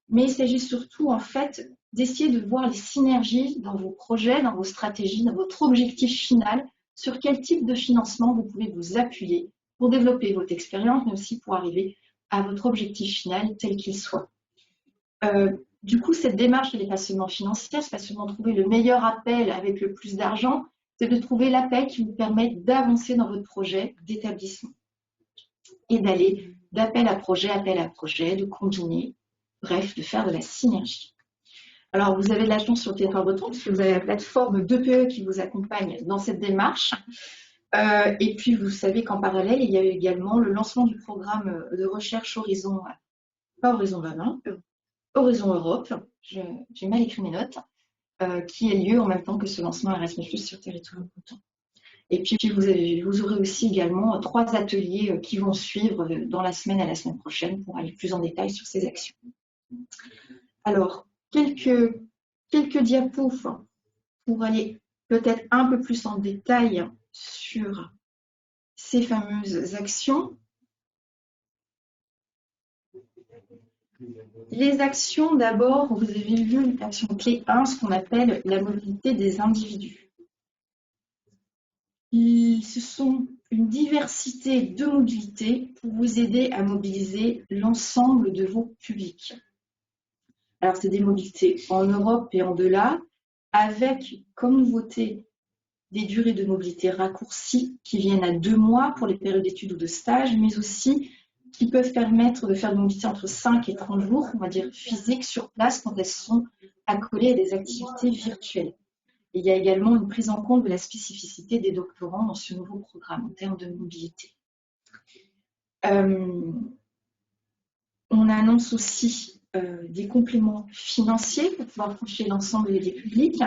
D: mais il s'agit surtout en fait d'essayer de voir les synergies dans vos projets, dans vos stratégies, dans votre objectif final, sur quel type de financement vous pouvez vous appuyer pour développer votre expérience, mais aussi pour arriver à votre objectif final, tel qu'il soit. Du coup, cette démarche, elle n'est pas seulement financière, c'est pas seulement trouver le meilleur appel avec le plus d'argent, c'est de trouver l'appel qui vous permette d'avancer dans votre projet d'établissement et d'aller d'appel à projet, de combiner, bref, de faire de la synergie. Alors, vous avez de la chance sur le territoire breton, parce que vous avez la plateforme d'EPE qui vous accompagne dans cette démarche. Et puis, vous savez qu'en parallèle, il y a eu également le lancement du programme de recherche Horizon 2020, Horizon Europe, j'ai mal écrit mes notes, qui a lieu en même temps que ce lancement Erasmus+ sur le territoire breton. Et puis, vous aurez aussi également 3 ateliers qui vont suivre dans la semaine à la semaine prochaine pour aller plus en détail sur ces actions. Alors, quelques diapos pour aller peut-être un peu plus en détail sur ces fameuses actions. Les actions, d'abord, vous avez vu l'action clé 1, ce qu'on appelle la mobilité des individus. Ce sont une diversité de mobilités pour vous aider à mobiliser l'ensemble de vos publics. Alors, c'est des mobilités en Europe et en delà, avec comme nouveauté des durées de mobilité raccourcies qui viennent à 2 mois pour les périodes d'études ou de stage, mais aussi qui peuvent permettre de faire de mobilité entre 5 et 30 jours, on va dire physique, sur place, quand elles sont accolées à des activités virtuelles. Il y a également une prise en compte de la spécificité des doctorants dans ce nouveau programme en termes de mobilité. On annonce aussi des compléments financiers pour pouvoir toucher l'ensemble des publics.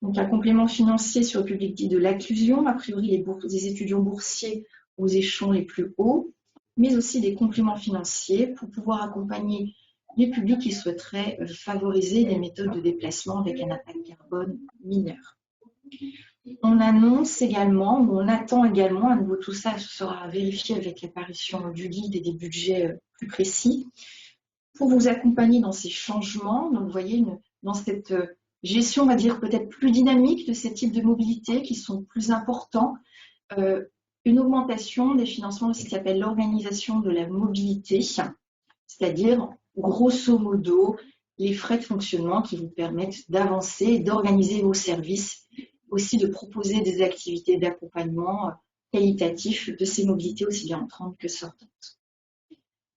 D: Donc un complément financier sur le public dit de l'inclusion, a priori les étudiants boursiers aux échelons les plus hauts, mais aussi des compléments financiers pour pouvoir accompagner les publics qui souhaiteraient favoriser des méthodes de déplacement avec un impact carbone mineur. On annonce également, ou on attend également, à nouveau tout ça sera vérifié avec l'apparition du guide et des budgets plus précis, pour vous accompagner dans ces changements. Donc vous voyez, dans cette gestion, on va dire peut-être plus dynamique de ces types de mobilité qui sont plus importants, une augmentation des financements de ce qui s'appelle l'organisation de la mobilité, c'est-à-dire grosso modo les frais de fonctionnement qui vous permettent d'avancer, d'organiser vos services, aussi de proposer des activités d'accompagnement qualitatif de ces mobilités aussi bien entrantes que sortantes.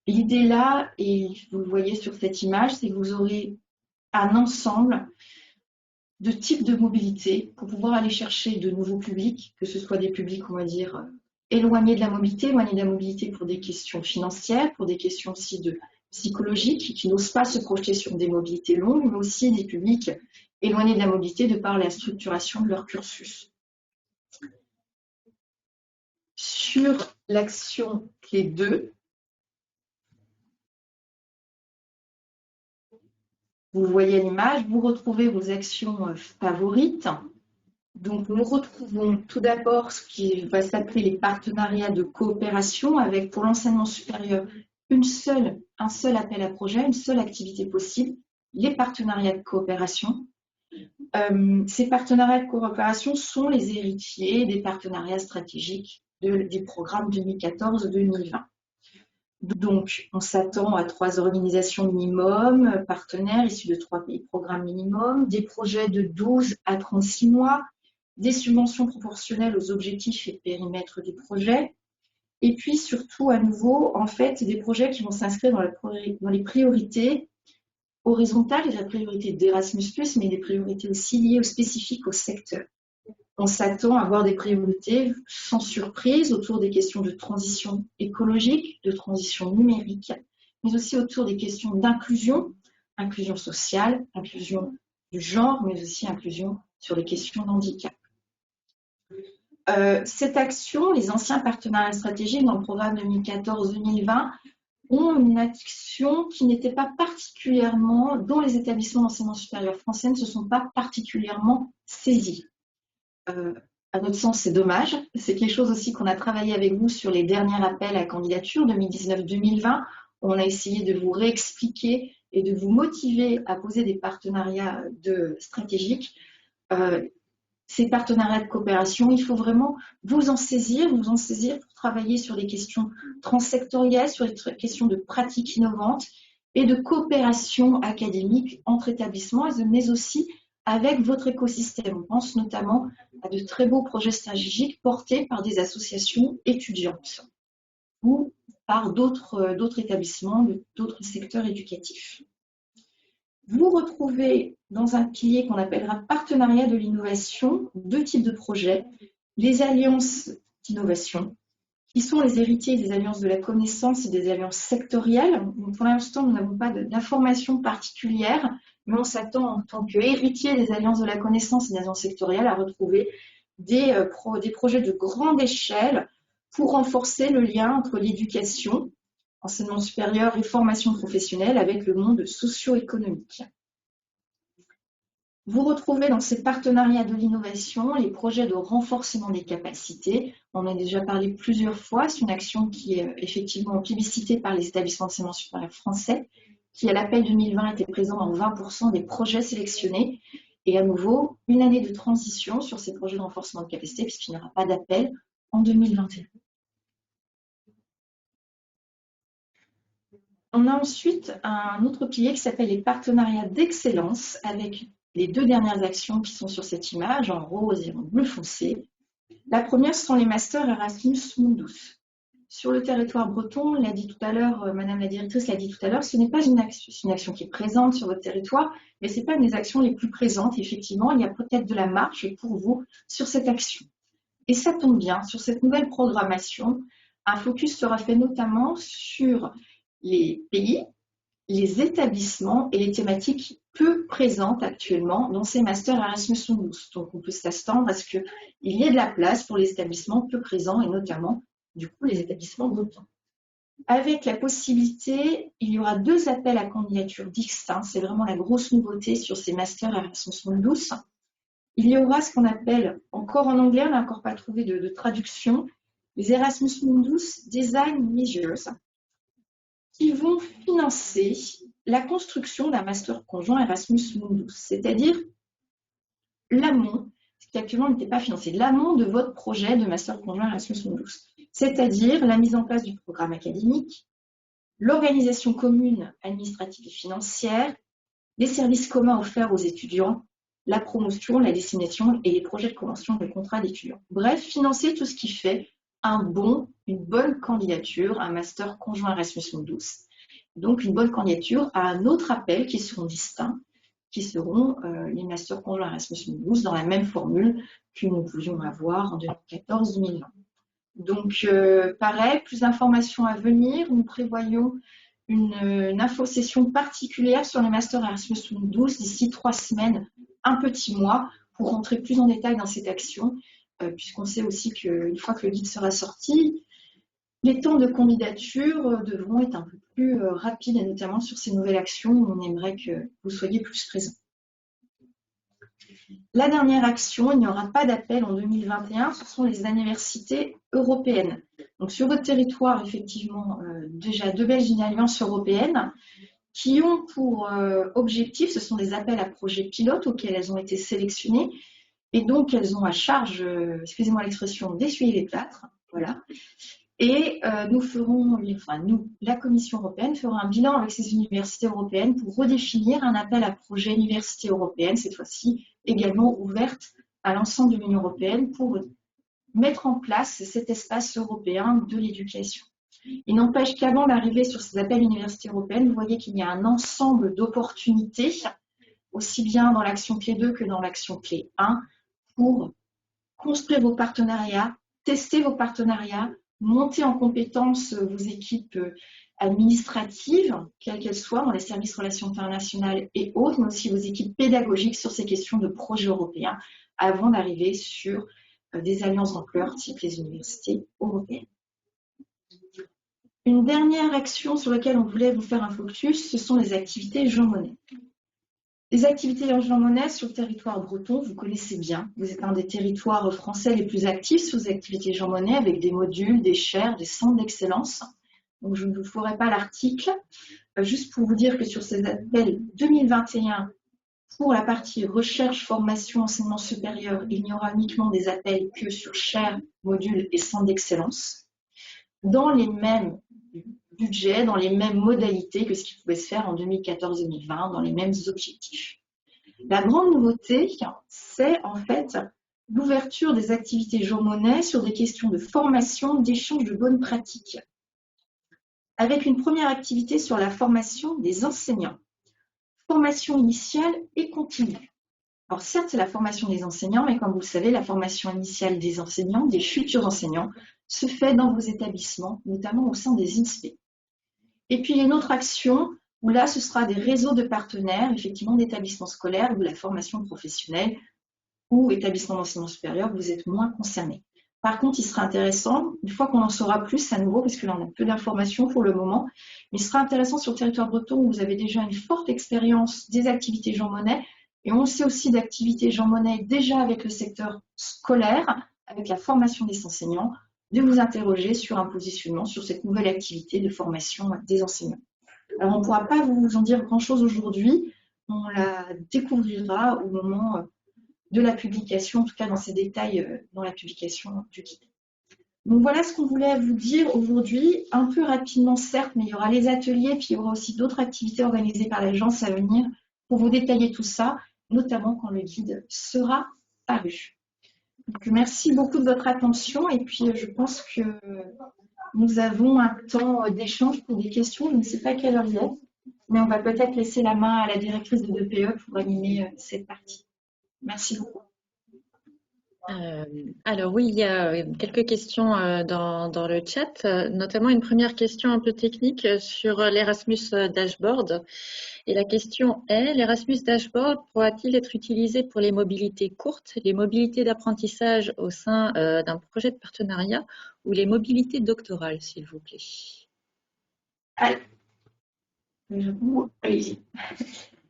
D: L'idée là, et vous le voyez sur cette image, c'est que vous aurez un ensemble de types de mobilité pour pouvoir aller chercher de nouveaux publics, que ce soit des publics, on va dire, éloignés de la mobilité pour des questions financières, pour des questions aussi psychologiques, qui n'osent pas se projeter sur des mobilités longues, mais aussi des publics éloignés de la mobilité de par la structuration de leur cursus. Sur l'action clé 2, vous voyez l'image, vous retrouvez vos actions favorites. Donc, nous retrouvons tout d'abord ce qui va s'appeler les partenariats de coopération avec, pour l'enseignement supérieur, un seul appel à projet, une seule activité possible, les partenariats de coopération. Ces partenariats de coopération sont les héritiers des partenariats stratégiques du programme 2014-2020. Donc, on s'attend à 3 organisations minimum, partenaires issus de 3 pays programmes minimum, des projets de 12 à 36 mois, des subventions proportionnelles aux objectifs et périmètres du projet, et puis surtout, à nouveau, en fait, des projets qui vont s'inscrire dans les priorités horizontales, les priorités d'Erasmus+, mais des priorités aussi liées spécifiques au secteur. On s'attend à avoir des priorités sans surprise autour des questions de transition écologique, de transition numérique, mais aussi autour des questions d'inclusion, inclusion sociale, inclusion du genre, mais aussi inclusion sur les questions d'handicap. Cette action, les anciens partenariats stratégiques dans le programme 2014-2020 ont une action qui n'était pas particulièrement, dont les établissements d'enseignement supérieur français ne se sont pas particulièrement saisis. À notre sens, c'est dommage. C'est quelque chose aussi qu'on a travaillé avec vous sur les derniers appels à candidature 2019-2020. On a essayé de vous réexpliquer et de vous motiver à poser des partenariats stratégiques. Ces partenariats de coopération, il faut vraiment vous en saisir pour travailler sur des questions transsectorielles, sur des questions de pratiques innovantes et de coopération académique entre établissements, mais aussi avec votre écosystème. On pense notamment à de très beaux projets stratégiques portés par des associations étudiantes ou par d'autres établissements, d'autres secteurs éducatifs. Vous retrouvez dans un pilier qu'on appellera partenariat de l'innovation 2 types de projets. Les alliances d'innovation, qui sont les héritiers des alliances de la connaissance et des alliances sectorielles. Pour l'instant, nous n'avons pas d'informations particulières, mais on s'attend en tant qu'héritier des alliances de la connaissance et des alliances sectorielles à retrouver des projets de grande échelle pour renforcer le lien entre l'éducation, enseignement supérieur et formation professionnelle avec le monde socio-économique. Vous retrouvez dans ces partenariats de l'innovation les projets de renforcement des capacités. On en a déjà parlé plusieurs fois. C'est une action qui est effectivement plébiscitée par les établissements d'enseignement supérieur français, qui à l'appel 2020 était présent dans 20% des projets sélectionnés. Et à nouveau, une année de transition sur ces projets de renforcement de capacité, puisqu'il n'y aura pas d'appel en 2021. On a ensuite un autre pilier qui s'appelle les partenariats d'excellence avec les 2 dernières actions qui sont sur cette image, en rose et en bleu foncé. La première, ce sont les masters Erasmus Mundus. Sur le territoire breton, l'a dit tout à l'heure, Madame la directrice l'a dit tout à l'heure, ce n'est pas une action qui est présente sur votre territoire, mais ce n'est pas une des actions les plus présentes. Effectivement, il y a peut-être de la marge pour vous sur cette action. Et ça tombe bien, sur cette nouvelle programmation, un focus sera fait notamment sur les pays, les établissements et les thématiques peu présentes actuellement dans ces masters Erasmus Mundus. Donc, on peut s'attendre à ce qu'il y ait de la place pour les établissements peu présents et notamment, du coup, les établissements bretons. avec la possibilité, il y aura 2 appels à candidature distincts, c'est vraiment la grosse nouveauté sur ces masters Erasmus Mundus. Il y aura ce qu'on appelle, encore en anglais, on n'a encore pas trouvé de traduction, les Erasmus Mundus Design Measures, qui vont financer la construction d'un master conjoint Erasmus Mundus, c'est-à-dire l'amont, ce qui actuellement n'était pas financé, l'amont de votre projet de master conjoint Erasmus Mundus, c'est-à-dire la mise en place du programme académique, l'organisation commune administrative et financière, les services communs offerts aux étudiants, la promotion, la destination et les projets de convention de contrat d'étudiants. Bref, financer tout ce qui fait une bonne candidature à un master conjoint Erasmus Mundus. Donc, une bonne candidature à un autre appel qui seront distincts, qui seront les masters conjoints Erasmus Mundus dans la même formule que nous pouvions avoir en 2014-2020. Donc, pareil, plus d'informations à venir. Nous prévoyons une info-session particulière sur les masters Erasmus Mundus d'ici 3 semaines, un petit mois, pour rentrer plus en détail dans cette action, puisqu'on sait aussi qu'une fois que le guide sera sorti, les temps de candidature devront être un peu plus rapides, et notamment sur ces nouvelles actions où on aimerait que vous soyez plus présents. La dernière action, il n'y aura pas d'appel en 2021, ce sont les universités européennes. Donc sur votre territoire, effectivement, déjà 2 belles alliances européennes qui ont pour objectif, ce sont des appels à projets pilotes auxquels elles ont été sélectionnées et donc elles ont à charge, excusez-moi l'expression, d'essuyer les plâtres. Voilà. Et la Commission européenne fera un bilan avec ces universités européennes pour redéfinir un appel à projet université européenne, cette fois-ci également ouverte à l'ensemble de l'Union européenne pour mettre en place cet espace européen de l'éducation. Il n'empêche qu'avant d'arriver sur ces appels universités européennes, vous voyez qu'il y a un ensemble d'opportunités, aussi bien dans l'action clé 2 que dans l'action clé 1, pour construire vos partenariats, tester vos partenariats, monter en compétence vos équipes administratives, quelles qu'elles soient, dans les services relations internationales et autres, mais aussi vos équipes pédagogiques sur ces questions de projets européens, avant d'arriver sur des alliances d'ampleur type les universités européennes. Une dernière action sur laquelle on voulait vous faire un focus, ce sont les activités Jean Monnet. Les activités Jean Monnet sur le territoire breton, vous connaissez bien. Vous êtes un des territoires français les plus actifs sur les activités Jean Monnet avec des modules, des chaires, des centres d'excellence. Donc je ne vous ferai pas l'article, juste pour vous dire que sur ces appels 2021, pour la partie recherche, formation, enseignement supérieur, il n'y aura uniquement des appels que sur chaires, modules et centres d'excellence, dans les mêmes budget, dans les mêmes modalités que ce qui pouvait se faire en 2014-2020, dans les mêmes objectifs. La grande nouveauté, c'est en fait l'ouverture des activités Jean Monnet sur des questions de formation, d'échange de bonnes pratiques, avec une première activité sur la formation des enseignants, formation initiale et continue. Alors certes, c'est la formation des enseignants, mais comme vous le savez, la formation initiale des enseignants, des futurs enseignants, se fait dans vos établissements, notamment au sein des INSPE. Et puis, il y a une autre action où là, ce sera des réseaux de partenaires, effectivement, d'établissements scolaires ou la formation professionnelle ou établissements d'enseignement supérieur, vous êtes moins concernés. Par contre, il sera intéressant, une fois qu'on en saura plus à nouveau, parce que là, on a peu d'informations pour le moment, mais il sera intéressant sur le territoire breton où vous avez déjà une forte expérience des activités Jean Monnet, et on sait aussi d'activités Jean Monnet déjà avec le secteur scolaire, avec la formation des enseignants, de vous interroger sur un positionnement sur cette nouvelle activité de formation des enseignants. Alors, on ne pourra pas vous en dire grand-chose aujourd'hui, on la découvrira au moment de la publication, en tout cas dans ses détails dans la publication du guide. Donc voilà ce qu'on voulait vous dire aujourd'hui, un peu rapidement certes, mais il y aura les ateliers, puis il y aura aussi d'autres activités organisées par l'agence à venir pour vous détailler tout ça, notamment quand le guide sera paru. Donc, merci beaucoup de votre attention et puis je pense que nous avons un temps d'échange pour des questions. Je ne sais pas quelle heure il est, mais on va peut-être laisser la main à la directrice de l'EPE pour animer cette partie. Merci beaucoup.
E: Alors oui, il y a quelques questions dans le chat, notamment une première question un peu technique sur l'Erasmus Dashboard. Et la question est, l'Erasmus Dashboard pourra-t-il être utilisé pour les mobilités courtes, les mobilités d'apprentissage au sein d'un projet de partenariat ou les mobilités doctorales, s'il vous plaît?
D: Allez-y.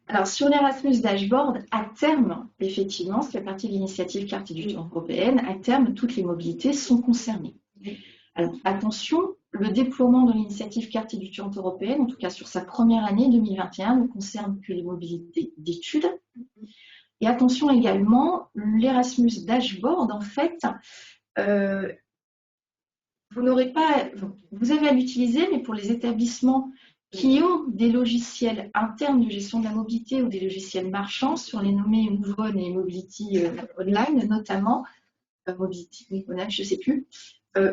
D: Alors, sur l'Erasmus Dashboard, à terme, effectivement, ce qui fait partie de l'initiative Carte étudiante européenne, à terme, toutes les mobilités sont concernées. Alors, attention, le déploiement de l'initiative Carte étudiante européenne, en tout cas sur sa première année 2021, ne concerne que les mobilités d'études. Et attention également, l'Erasmus Dashboard, en fait, vous avez à l'utiliser, mais pour les établissements qui ont des logiciels internes de gestion de la mobilité ou des logiciels marchands, sur les nommés Moov'on et Mobility Online notamment, Mobility Online, je ne sais plus,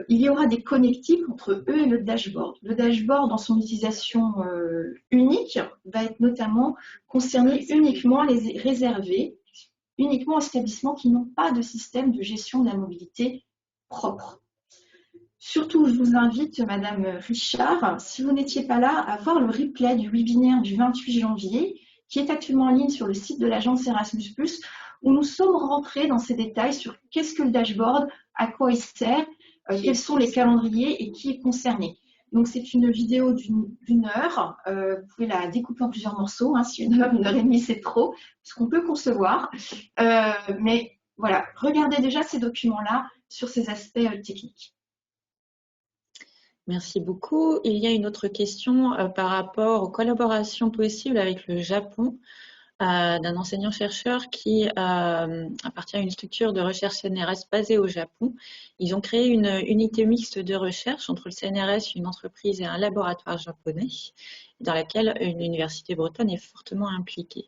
D: il y aura des connectiques entre eux et le dashboard. Le dashboard, dans son utilisation unique, va être notamment concerné uniquement réservé uniquement aux établissements qui n'ont pas de système de gestion de la mobilité propre. Surtout, je vous invite, Madame Richard, si vous n'étiez pas là, à voir le replay du webinaire du 28 janvier, qui est actuellement en ligne sur le site de l'agence Erasmus+, où nous sommes rentrés dans ces détails sur qu'est-ce que le dashboard, à quoi il sert, quels sont les calendriers et qui est concerné. Donc, c'est une vidéo d'une heure. Vous pouvez la découper en plusieurs morceaux. Hein, si une heure et demie, c'est trop, ce qu'on peut concevoir. Mais voilà, regardez déjà ces documents-là sur ces aspects techniques.
E: Merci beaucoup. Il y a une autre question par rapport aux collaborations possibles avec le Japon d'un enseignant-chercheur qui appartient à une structure de recherche CNRS basée au Japon. Ils ont créé une unité mixte de recherche entre le CNRS, une entreprise et un laboratoire japonais, dans laquelle une université bretonne est fortement impliquée.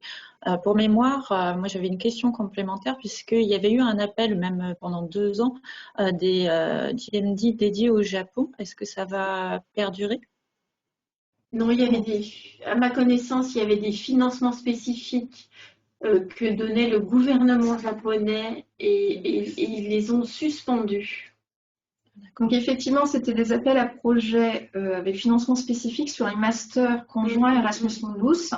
E: Pour mémoire, moi j'avais une question complémentaire puisqu'il y avait eu un appel, même pendant 2 ans, des DMD dédiés au Japon. Est-ce que ça va perdurer ?
C: Non, il y avait à ma connaissance, il y avait des financements spécifiques que donnait le gouvernement japonais et ils les ont suspendus.
D: Donc effectivement, c'était des appels à projets avec financement spécifique sur les masters conjoints Erasmus Mundus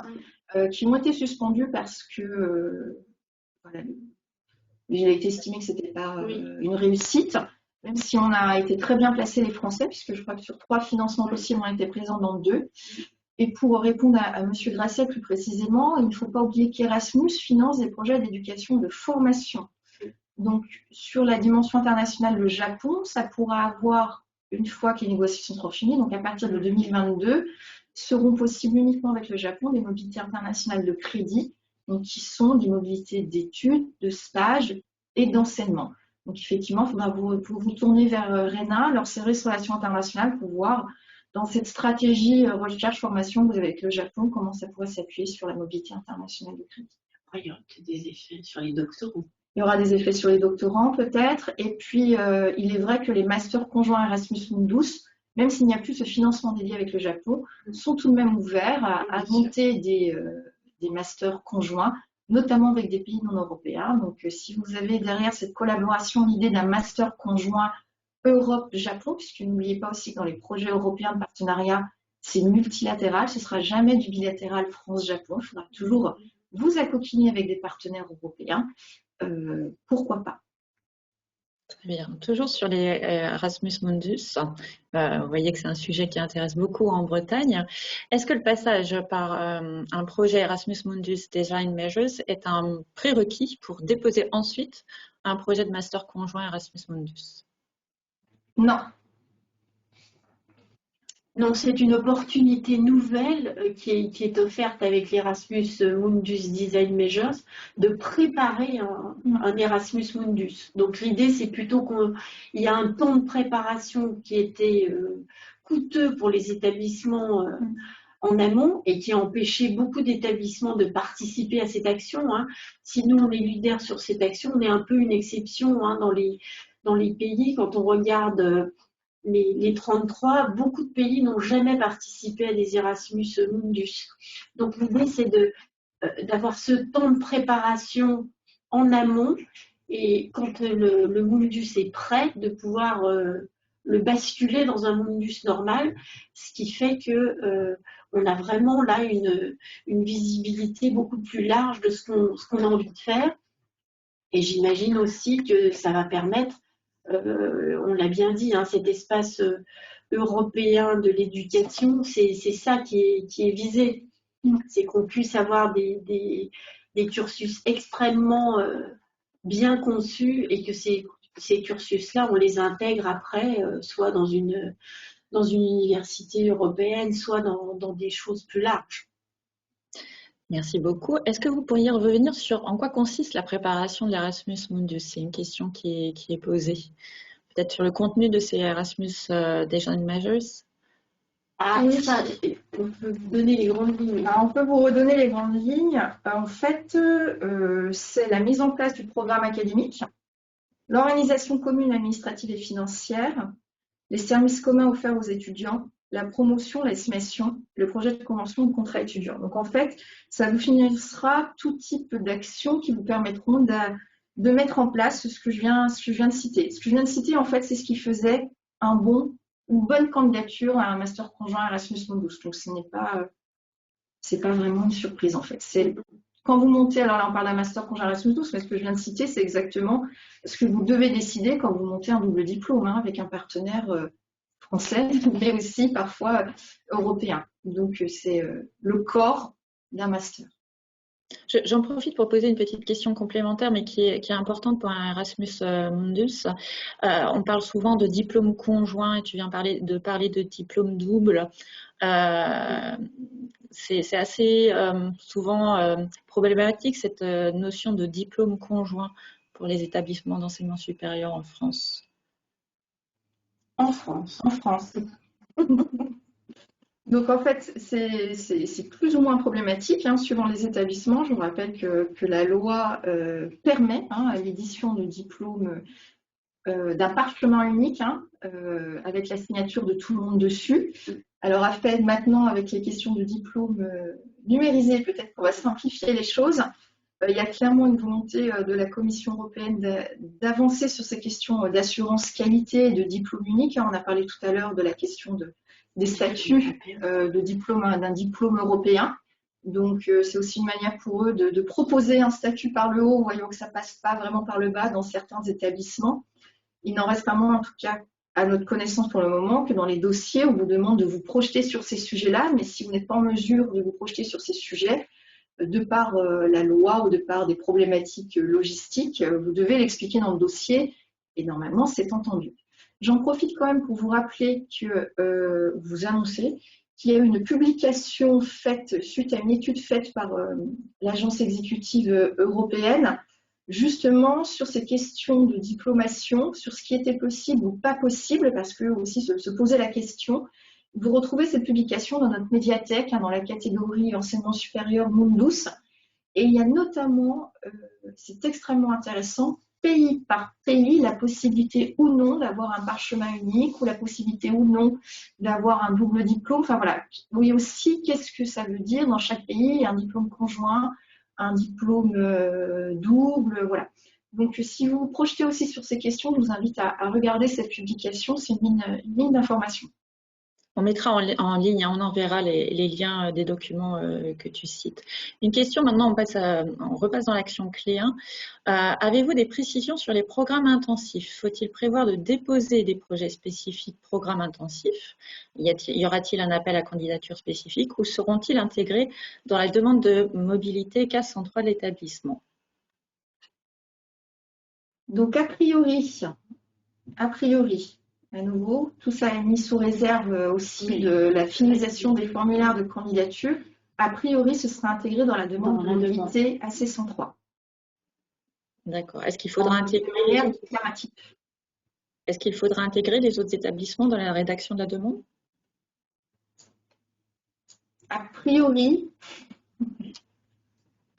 D: qui ont été suspendus parce que voilà, il a été estimé que ce n'était pas une réussite, même si on a été très bien placés les Français, puisque je crois que sur 3 financements possibles, on a été présents dans 2. Et pour répondre à M. Grasset plus précisément, il ne faut pas oublier qu'Erasmus finance des projets d'éducation de formation. Donc, sur la dimension internationale, le Japon, ça pourra avoir, une fois que les négociations seront finies, donc à partir de 2022, seront possibles uniquement avec le Japon des mobilités internationales de crédit, donc qui sont des mobilités d'études, de stages et d'enseignement. Donc, effectivement, il faudra vous tourner vers RENA, leur service relations internationales, pour voir dans cette stratégie recherche-formation que vous avez avec le Japon, comment ça pourrait s'appuyer sur la mobilité internationale de crédit.
F: Après, il y aura peut-être des effets sur les doctorants.
D: Il y aura des effets sur les doctorants peut-être. Et puis, il est vrai que les masters conjoints Erasmus Mundus, même s'il n'y a plus ce financement dédié avec le Japon, sont tout de même ouverts à monter des masters conjoints, notamment avec des pays non européens. Donc, si vous avez derrière cette collaboration l'idée d'un master conjoint Europe-Japon, puisque n'oubliez pas aussi que dans les projets européens de partenariat, c'est multilatéral, ce ne sera jamais du bilatéral France-Japon. Il faudra toujours vous accoquiner avec des partenaires européens. Pourquoi pas?
E: Très bien. Toujours sur les Erasmus Mundus, vous voyez que c'est un sujet qui intéresse beaucoup en Bretagne. Est-ce que le passage par un projet Erasmus Mundus Design Measures est un prérequis pour déposer ensuite un projet de master conjoint Erasmus Mundus?
D: Non.
C: Non, c'est une opportunité nouvelle qui est offerte avec l'Erasmus Mundus Design Measures de préparer un Erasmus Mundus. Donc l'idée, c'est plutôt qu'il y a un temps de préparation qui était coûteux pour les établissements en amont et qui a empêché beaucoup d'établissements de participer à cette action. Hein. Si nous, on est leader sur cette action, on est un peu une exception hein, dans les pays. Quand on regarde les 33, beaucoup de pays n'ont jamais participé à des Erasmus Mundus. Donc l'idée, c'est d'avoir ce temps de préparation en amont et quand le Mundus est prêt, de pouvoir le basculer dans un Mundus normal, ce qui fait que on a vraiment là une visibilité beaucoup plus large de ce qu'on a envie de faire. Et j'imagine aussi que ça va permettre, on l'a bien dit, hein, cet espace européen de l'éducation, c'est ça qui est visé. C'est qu'on puisse avoir des cursus extrêmement bien conçus et que ces cursus-là, on les intègre après, soit dans une université européenne, soit dans des choses plus larges.
E: Merci beaucoup. Est-ce que vous pourriez revenir sur en quoi consiste la préparation de l'Erasmus Mundus? C'est une question qui est posée. Peut-être sur le contenu de ces Erasmus Design Measures.
C: Oui, ça, on peut vous donner les grandes lignes.
G: On peut vous redonner les grandes lignes. En fait, c'est la mise en place du programme académique, l'organisation commune administrative et financière, les services communs offerts aux étudiants, la promotion, l'estimation, le projet de convention de contrat étudiant. Donc en fait, ça vous finira tout type d'actions qui vous permettront de mettre en place ce que je viens de citer. Ce que je viens de citer, en fait, c'est ce qui faisait une bonne candidature à un master conjoint Erasmus Mundus. Donc c'est pas vraiment une surprise en fait. C'est quand vous montez, alors là on parle d'un master conjoint Erasmus Mundus, mais ce que je viens de citer, c'est exactement ce que vous devez décider quand vous montez un double diplôme avec un partenaire français, mais aussi parfois européen. Donc c'est le corps d'un master.
E: J'en profite pour poser une petite question complémentaire, mais qui est importante pour un Erasmus Mundus. On parle souvent de diplôme conjoint et tu viens de parler de diplôme double. C'est assez souvent problématique cette notion de diplôme conjoint pour les établissements d'enseignement supérieur en France.
G: En France. Donc en fait, c'est plus ou moins problématique suivant les établissements. Je vous rappelle que la loi permet à l'édition de diplômes d'un parchemin unique avec la signature de tout le monde dessus. Alors à fait maintenant avec les questions de diplôme numérisés, peut-être qu'on va simplifier les choses. Il y a clairement une volonté de la Commission européenne d'avancer sur ces questions d'assurance qualité et de diplôme unique. On a parlé tout à l'heure de la question des statuts d'un diplôme européen. Donc, c'est aussi une manière pour eux de proposer un statut par le haut, voyons que ça passe pas vraiment par le bas dans certains établissements. Il n'en reste pas moins, en tout cas, à notre connaissance pour le moment, que dans les dossiers, on vous demande de vous projeter sur ces sujets-là, mais si vous n'êtes pas en mesure de vous projeter sur ces sujets, de par la loi ou de par des problématiques logistiques, vous devez l'expliquer dans le dossier et normalement, c'est entendu. J'en profite quand même pour vous rappeler que vous annoncez qu'il y a eu une publication faite suite à une étude faite par l'agence exécutive européenne, justement sur ces questions de diplomation, sur ce qui était possible ou pas possible, parce que aussi se poser la question. Vous retrouvez cette publication dans notre médiathèque, dans la catégorie enseignement supérieur Mundus, et il y a notamment, c'est extrêmement intéressant, pays par pays, la possibilité ou non d'avoir un parchemin unique ou la possibilité ou non d'avoir un double diplôme. Enfin voilà, vous voyez aussi qu'est-ce que ça veut dire dans chaque pays, un diplôme conjoint, un diplôme double, voilà. Donc si vous vous projetez aussi sur ces questions, je vous invite à regarder cette publication, c'est une mine d'informations.
E: On mettra en ligne, on enverra les liens des documents que tu cites. Une question maintenant, on repasse dans l'action clé 1. Avez-vous des précisions sur les programmes intensifs? Faut-il prévoir de déposer des projets spécifiques programmes intensifs? Y aura-t-il un appel à candidature spécifique ou seront-ils intégrés dans la demande de mobilité CAS 103 de l'établissement?
G: Donc a priori, à nouveau, tout ça est mis sous réserve aussi de la finalisation des formulaires de candidature. A priori, ce sera intégré dans la demande de mobilité AC 103.
E: D'accord. Est-ce qu'il faudra intégrer les autres établissements dans la rédaction de la demande?
G: A priori,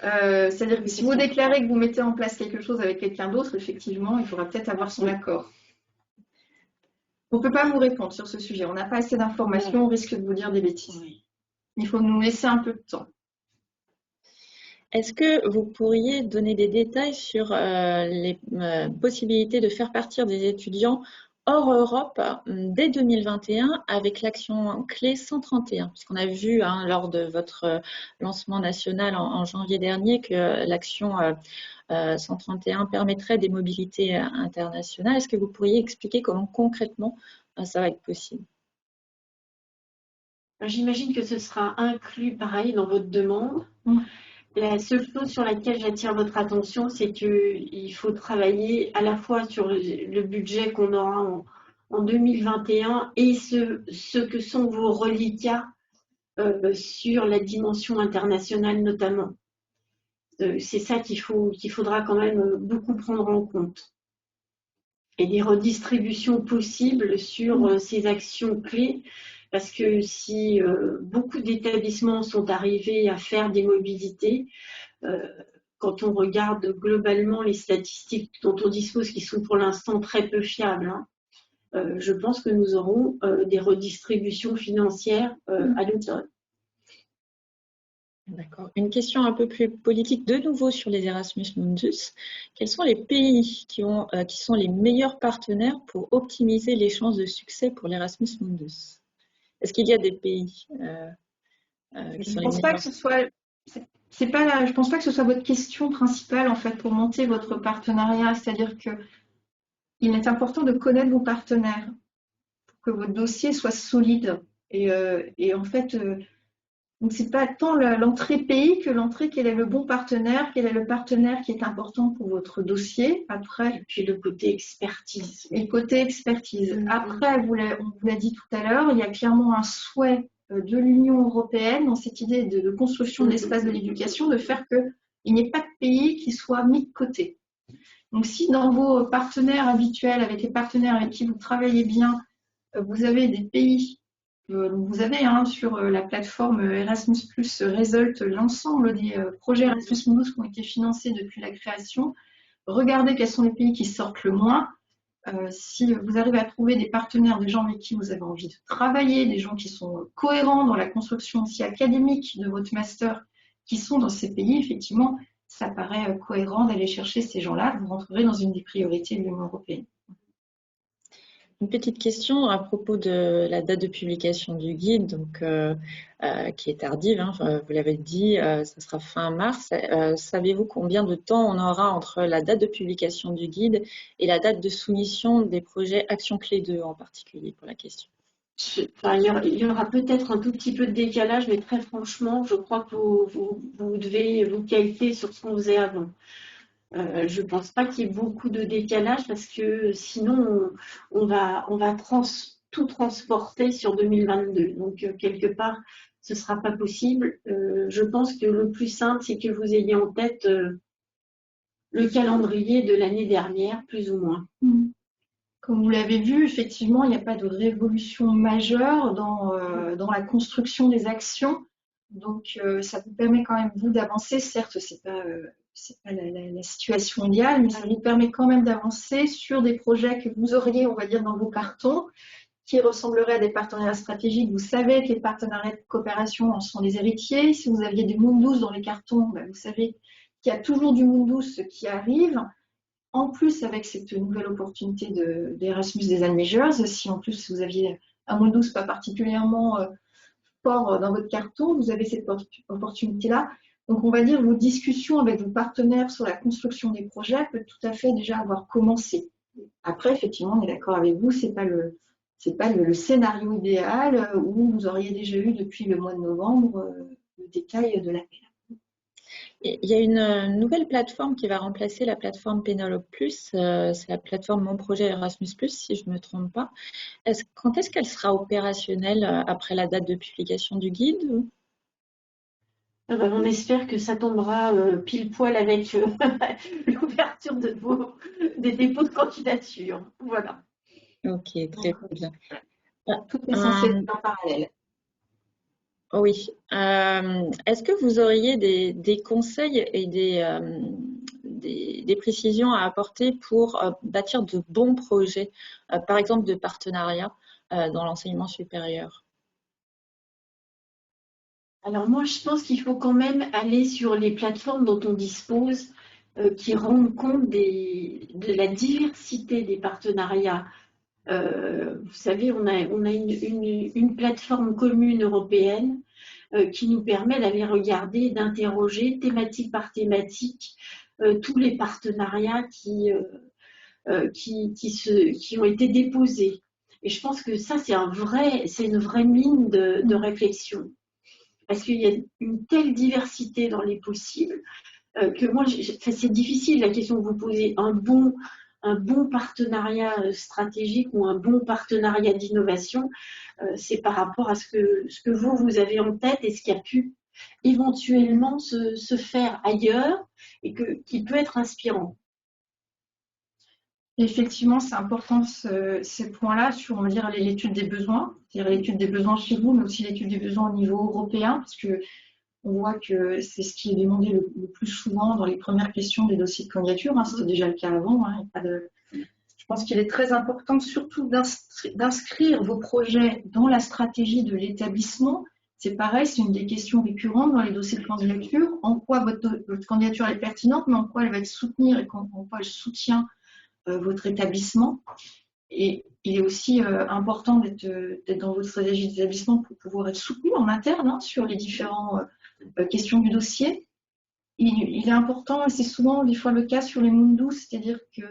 G: c'est-à-dire que si vous déclarez que vous mettez en place quelque chose avec quelqu'un d'autre, effectivement, il faudra peut-être avoir son accord. On ne peut pas vous répondre sur ce sujet. On n'a pas assez d'informations, on risque de vous dire des bêtises. Il faut nous laisser un peu de temps.
E: Est-ce que vous pourriez donner des détails sur les possibilités de faire partir des étudiants hors Europe dès 2021 avec l'action clé 131? Parce qu'on a vu lors de votre lancement national en janvier dernier que l'action 131 permettrait des mobilités internationales. Est-ce que vous pourriez expliquer comment concrètement ça va être possible?
C: J'imagine que ce sera inclus pareil dans votre demande. La seule chose sur laquelle j'attire votre attention, c'est qu'il faut travailler à la fois sur le budget qu'on aura en 2021 et ce que sont vos reliquats sur la dimension internationale notamment. C'est ça qu'il faudra quand même beaucoup prendre en compte. Et des redistributions possibles sur ces actions clés, parce que si beaucoup d'établissements sont arrivés à faire des mobilités, quand on regarde globalement les statistiques dont on dispose, qui sont pour l'instant très peu fiables, hein, je pense que nous aurons des redistributions financières à l'automne.
E: D'accord. Une question un peu plus politique de nouveau sur les Erasmus Mundus. Quels sont les pays qui sont les meilleurs partenaires pour optimiser les chances de succès pour l'Erasmus Mundus? Est-ce qu'il y a des pays qui sont les meilleurs?
G: Je pense pas que ce soit votre question principale en fait pour monter votre partenariat. C'est-à-dire que il est important de connaître vos partenaires pour que votre dossier soit solide. Et en fait, donc c'est pas tant l'entrée pays que l'entrée, quel est le bon partenaire, quel est le partenaire qui est important pour votre dossier. Après,
C: et puis le côté expertise.
G: Et le côté expertise. Après, on vous l'a dit tout à l'heure, il y a clairement un souhait de l'Union européenne dans cette idée de construction de l'espace de l'éducation, de faire qu'il n'y ait pas de pays qui soit mis de côté. Donc si dans vos partenaires habituels, avec les partenaires avec qui vous travaillez bien, vous avez des pays. Vous avez sur la plateforme Erasmus Plus Result l'ensemble des projets Erasmus Mundus qui ont été financés depuis la création. Regardez quels sont les pays qui sortent le moins. Si vous arrivez à trouver des partenaires, des gens avec qui vous avez envie de travailler, des gens qui sont cohérents dans la construction aussi académique de votre master, qui sont dans ces pays, effectivement, ça paraît cohérent d'aller chercher ces gens-là. Vous rentrerez dans une des priorités de l'Union européenne.
E: Une petite question à propos de la date de publication du guide, donc, qui est tardive, hein, vous l'avez dit, ça sera fin mars. Savez-vous combien de temps on aura entre la date de publication du guide et la date de soumission des projets Action Clé 2 en particulier pour la question?
C: Il y aura peut-être un tout petit peu de décalage, mais très franchement, je crois que vous devez vous calquer sur ce qu'on faisait avant. Je ne pense pas qu'il y ait beaucoup de décalage parce que sinon on va tout transporter sur 2022. Donc quelque part, ce ne sera pas possible. Je pense que le plus simple, c'est que vous ayez en tête le calendrier de l'année dernière, plus ou moins.
G: Comme vous l'avez vu, effectivement, il n'y a pas de révolution majeure dans la construction des actions. Donc ça vous permet quand même, vous, d'avancer. Certes, c'est pas la situation idéale, mais ça vous permet quand même d'avancer sur des projets que vous auriez, on va dire, dans vos cartons, qui ressembleraient à des partenariats stratégiques. Vous savez que les partenariats de coopération en sont les héritiers. Si vous aviez du Mundus dans les cartons, vous savez qu'il y a toujours du Mundus qui arrive. En plus, avec cette nouvelle opportunité d'Erasmus Design Majors, si en plus vous aviez un Mundus pas particulièrement fort dans votre carton, vous avez cette opportunité-là. Donc, on va dire vos discussions avec vos partenaires sur la construction des projets peuvent tout à fait déjà avoir commencé. Après, effectivement, on est d'accord avec vous, c'est pas le scénario idéal où vous auriez déjà eu depuis le mois de novembre le détail de l'appel.
E: Il y a une nouvelle plateforme qui va remplacer la plateforme Pénélope Plus, c'est la plateforme Mon Projet Erasmus Plus, si je ne me trompe pas. Quand est-ce qu'elle sera opérationnelle après la date de publication du guide?
C: On espère que ça tombera pile poil avec l'ouverture des dépôts de candidature. Voilà.
E: Ok, très bien.
G: Tout est censé être en parallèle.
E: Oui. Est-ce que vous auriez des conseils et des précisions à apporter pour bâtir de bons projets, par exemple de partenariat dans l'enseignement supérieur?
C: Alors moi, je pense qu'il faut quand même aller sur les plateformes dont on dispose qui rendent compte de la diversité des partenariats. Vous savez, on a une plateforme commune européenne qui nous permet d'aller regarder, d'interroger thématique par thématique tous les partenariats qui ont été déposés. Et je pense que ça, c'est une vraie mine de réflexion. Parce qu'il y a une telle diversité dans les possibles que moi, c'est difficile la question que vous posez. Un bon partenariat stratégique ou un bon partenariat d'innovation, c'est par rapport à ce que vous avez en tête et ce qui a pu éventuellement se faire ailleurs et qui peut être inspirant.
G: Effectivement, c'est important ces points-là sur, on va dire, l'étude des besoins, c'est-à-dire l'étude des besoins chez vous, mais aussi l'étude des besoins au niveau européen, parce que on voit que c'est ce qui est demandé le plus souvent dans les premières questions des dossiers de candidature. C'était déjà le cas avant. Je pense qu'il est très important surtout d'inscrire vos projets dans la stratégie de l'établissement. C'est pareil, c'est une des questions récurrentes dans les dossiers de candidature. En quoi votre candidature est pertinente, mais en quoi elle va être soutenue et en quoi elle soutient votre établissement. Et il est aussi important d'être dans votre stratégie d'établissement pour pouvoir être soutenu en interne sur les différentes questions du dossier. Il est important, et c'est souvent des fois le cas sur les Mundus, c'est-à-dire que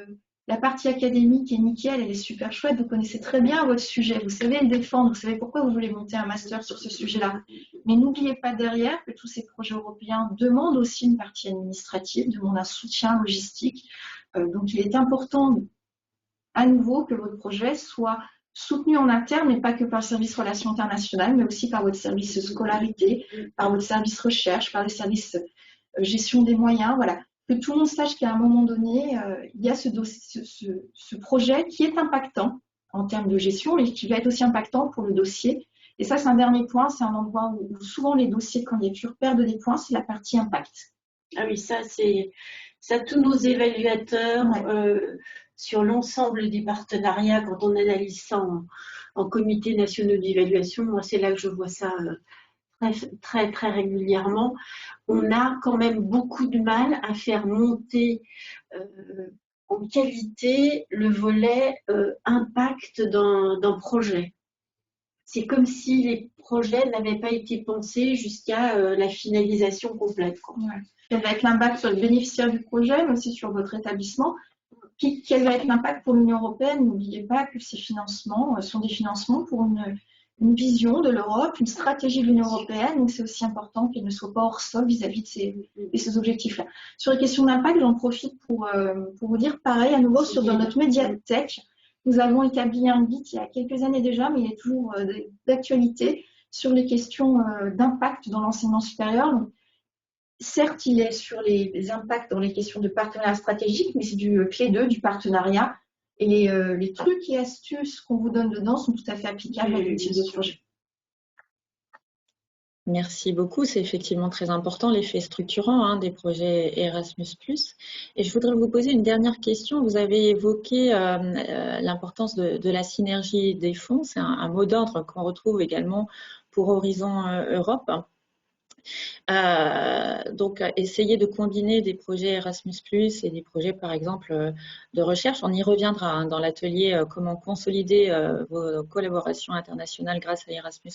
G: la partie académique est nickel, elle est super chouette, vous connaissez très bien votre sujet, vous savez le défendre, vous savez pourquoi vous voulez monter un master sur ce sujet-là. Mais n'oubliez pas derrière que tous ces projets européens demandent aussi une partie administrative, demandent un soutien logistique. Donc il est important à nouveau que votre projet soit soutenu en interne, mais pas que par le service relations internationales, mais aussi par votre service scolarité, par votre service recherche, par le service gestion des moyens. Voilà. Que tout le monde sache qu'à un moment donné, il y a ce projet qui est impactant en termes de gestion, mais qui va être aussi impactant pour le dossier. Et ça, c'est un dernier point, c'est un endroit où souvent les dossiers de candidature perdent des points, c'est la partie impact.
C: Ah oui, ça, tous nos évaluateurs sur l'ensemble des partenariats, quand on analyse ça en comité national d'évaluation, moi, c'est là que je vois ça très, très, très régulièrement. On a quand même beaucoup de mal à faire monter en qualité le volet impact d'un projet. C'est comme si les projets n'avaient pas été pensés jusqu'à la finalisation complète.
G: Ouais. Quel va être l'impact sur le bénéficiaire du projet, mais aussi sur votre établissement? Quel va être l'impact pour l'Union européenne? N'oubliez pas que ces financements sont des financements pour une vision de l'Europe, une stratégie de l'Union européenne. Donc, c'est aussi important qu'elle ne soit pas hors sol vis-à-vis de ces objectifs-là. Sur les questions d'impact, j'en profite pour vous dire pareil, à nouveau, dans notre médiathèque, nous avons établi un guide il y a quelques années déjà, mais il est toujours d'actualité sur les questions d'impact dans l'enseignement supérieur. Donc, certes, il est sur les impacts dans les questions de partenariat stratégique, mais c'est du clé 2 du partenariat. Et les trucs et astuces qu'on vous donne dedans sont tout à fait applicables à l'outil de projet.
E: Merci beaucoup. C'est effectivement très important, l'effet structurant des projets Erasmus+. Et je voudrais vous poser une dernière question. Vous avez évoqué l'importance de la synergie des fonds. C'est un mot d'ordre qu'on retrouve également pour Horizon Europe. Donc, essayer de combiner des projets Erasmus+, et des projets, par exemple, de recherche. On y reviendra dans l'atelier comment consolider vos collaborations internationales grâce à Erasmus+.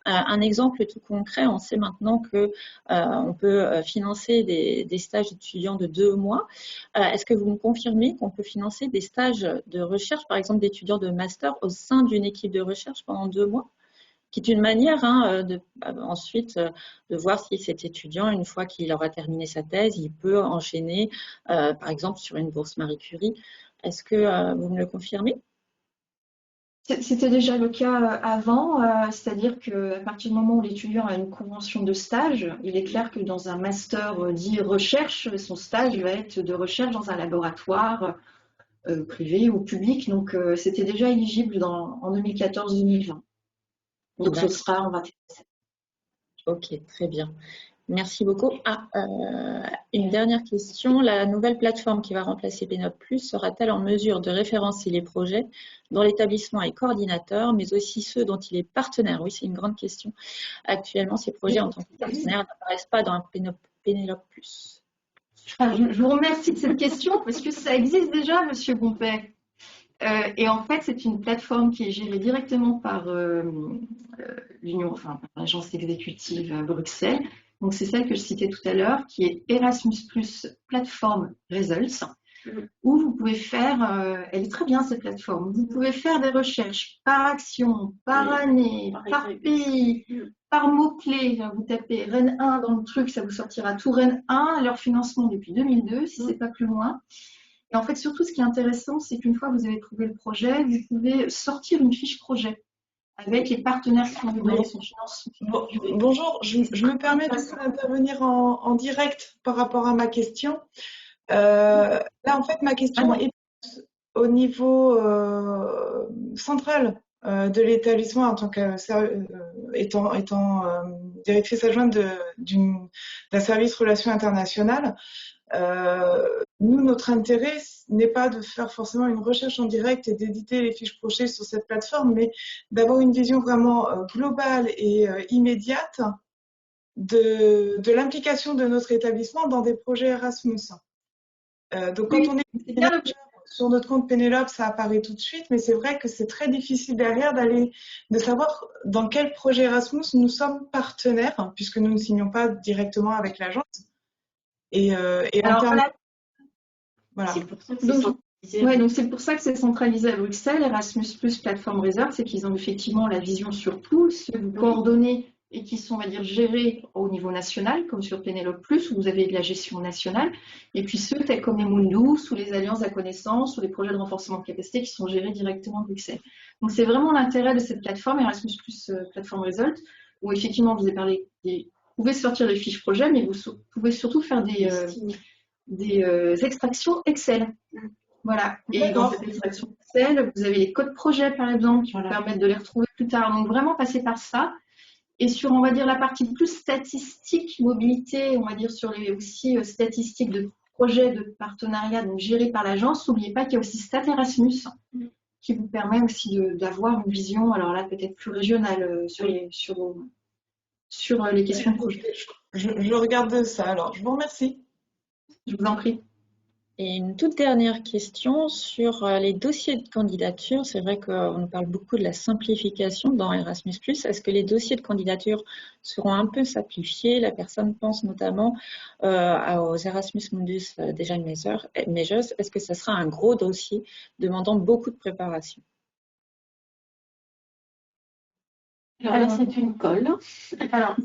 E: Un exemple tout concret, on sait maintenant que on peut financer des stages d'étudiants de 2 mois. Est-ce que vous me confirmez qu'on peut financer des stages de recherche, par exemple d'étudiants de master, au sein d'une équipe de recherche pendant 2 mois? Qui est une manière ensuite de voir si cet étudiant, une fois qu'il aura terminé sa thèse, il peut enchaîner, par exemple, sur une bourse Marie Curie. Est-ce que vous me le confirmez?
G: C'était déjà le cas avant, c'est-à-dire qu'à partir du moment où l'étudiant a une convention de stage, il est clair que dans un master dit recherche, son stage va être de recherche dans un laboratoire privé ou public. Donc, c'était déjà éligible en 2014-2020. Donc, ce sera en 2017.
E: Ok, très bien. Merci beaucoup. Une dernière question. La nouvelle plateforme qui va remplacer Pénop+, sera-t-elle en mesure de référencer les projets dont l'établissement est coordinateur, mais aussi ceux dont il est partenaire? Oui, c'est une grande question. Actuellement, ces projets en tant que partenaire n'apparaissent pas dans Pénop+.
G: Je vous remercie de cette question parce que ça existe déjà, Monsieur Bompet. Et en fait, c'est une plateforme qui est gérée directement par l'agence exécutive à Bruxelles. Donc, c'est celle que je citais tout à l'heure, qui est Erasmus+ Platform Results. où vous pouvez faire, elle est très bien cette plateforme, vous pouvez faire des recherches par action, par année, par pays, par mots-clés. Vous tapez Rennes 1 dans le truc, ça vous sortira tout Rennes 1, leur financement depuis 2002, si c'est pas plus loin. Et en fait, surtout, ce qui est intéressant, c'est qu'une fois que vous avez trouvé le projet, vous pouvez sortir une fiche projet avec les partenaires qui ont donné son financement.
H: Bonjour, je me permets d'intervenir en direct par rapport à ma question. Là, en fait, ma question est au niveau central de l'établissement en tant que étant directrice adjointe d'un service relations internationales. Nous, notre intérêt n'est pas de faire forcément une recherche en direct et d'éditer les fiches projets sur cette plateforme, mais d'avoir une vision vraiment globale et immédiate de l'implication de notre établissement dans des projets Erasmus. Donc, quand on est sur notre compte Pénélope, ça apparaît tout de suite, mais c'est vrai que c'est très difficile derrière de savoir dans quel projet Erasmus nous sommes partenaires, puisque nous ne signons pas directement avec l'agence.
G: Voilà. C'est pour ça que c'est pour ça que c'est centralisé à Bruxelles. Erasmus Plus Plateforme Réserve, c'est qu'ils ont effectivement la vision sur tout, ceux que vous coordonnez et qui sont, on va dire, gérés au niveau national, comme sur Pénélope Plus, où vous avez de la gestion nationale, et puis ceux tels comme les Mundus, ou les alliances à connaissance, ou les projets de renforcement de capacité qui sont gérés directement à Bruxelles. Donc c'est vraiment l'intérêt de cette plateforme, Erasmus Plus Plateforme Result, où effectivement, vous avez parlé vous pouvez sortir les fiches projets, mais vous pouvez surtout faire des extractions Excel. Voilà. Et dans cette extraction Excel, vous avez les codes projets, par exemple, qui vont permettre de les retrouver plus tard. Donc, vraiment passer par ça. Et sur, on va dire, la partie plus statistique, mobilité, on va dire sur les aussi statistiques de projets de partenariat, donc gérés par l'agence, n'oubliez pas qu'il y a aussi Stat Erasmus, qui vous permet aussi d'avoir une vision, alors là, peut-être plus régionale sur les questions de projet.
H: Je regarde ça, alors je vous remercie.
G: Je vous en prie.
E: Et une toute dernière question sur les dossiers de candidature. C'est vrai qu'on nous parle beaucoup de la simplification dans Erasmus+. Est-ce que les dossiers de candidature seront un peu simplifiés? La personne pense notamment aux Erasmus Mundus déjà Measures. Est-ce que ça sera un gros dossier demandant beaucoup de préparation?
F: Alors là, c'est une colle.
G: Alors,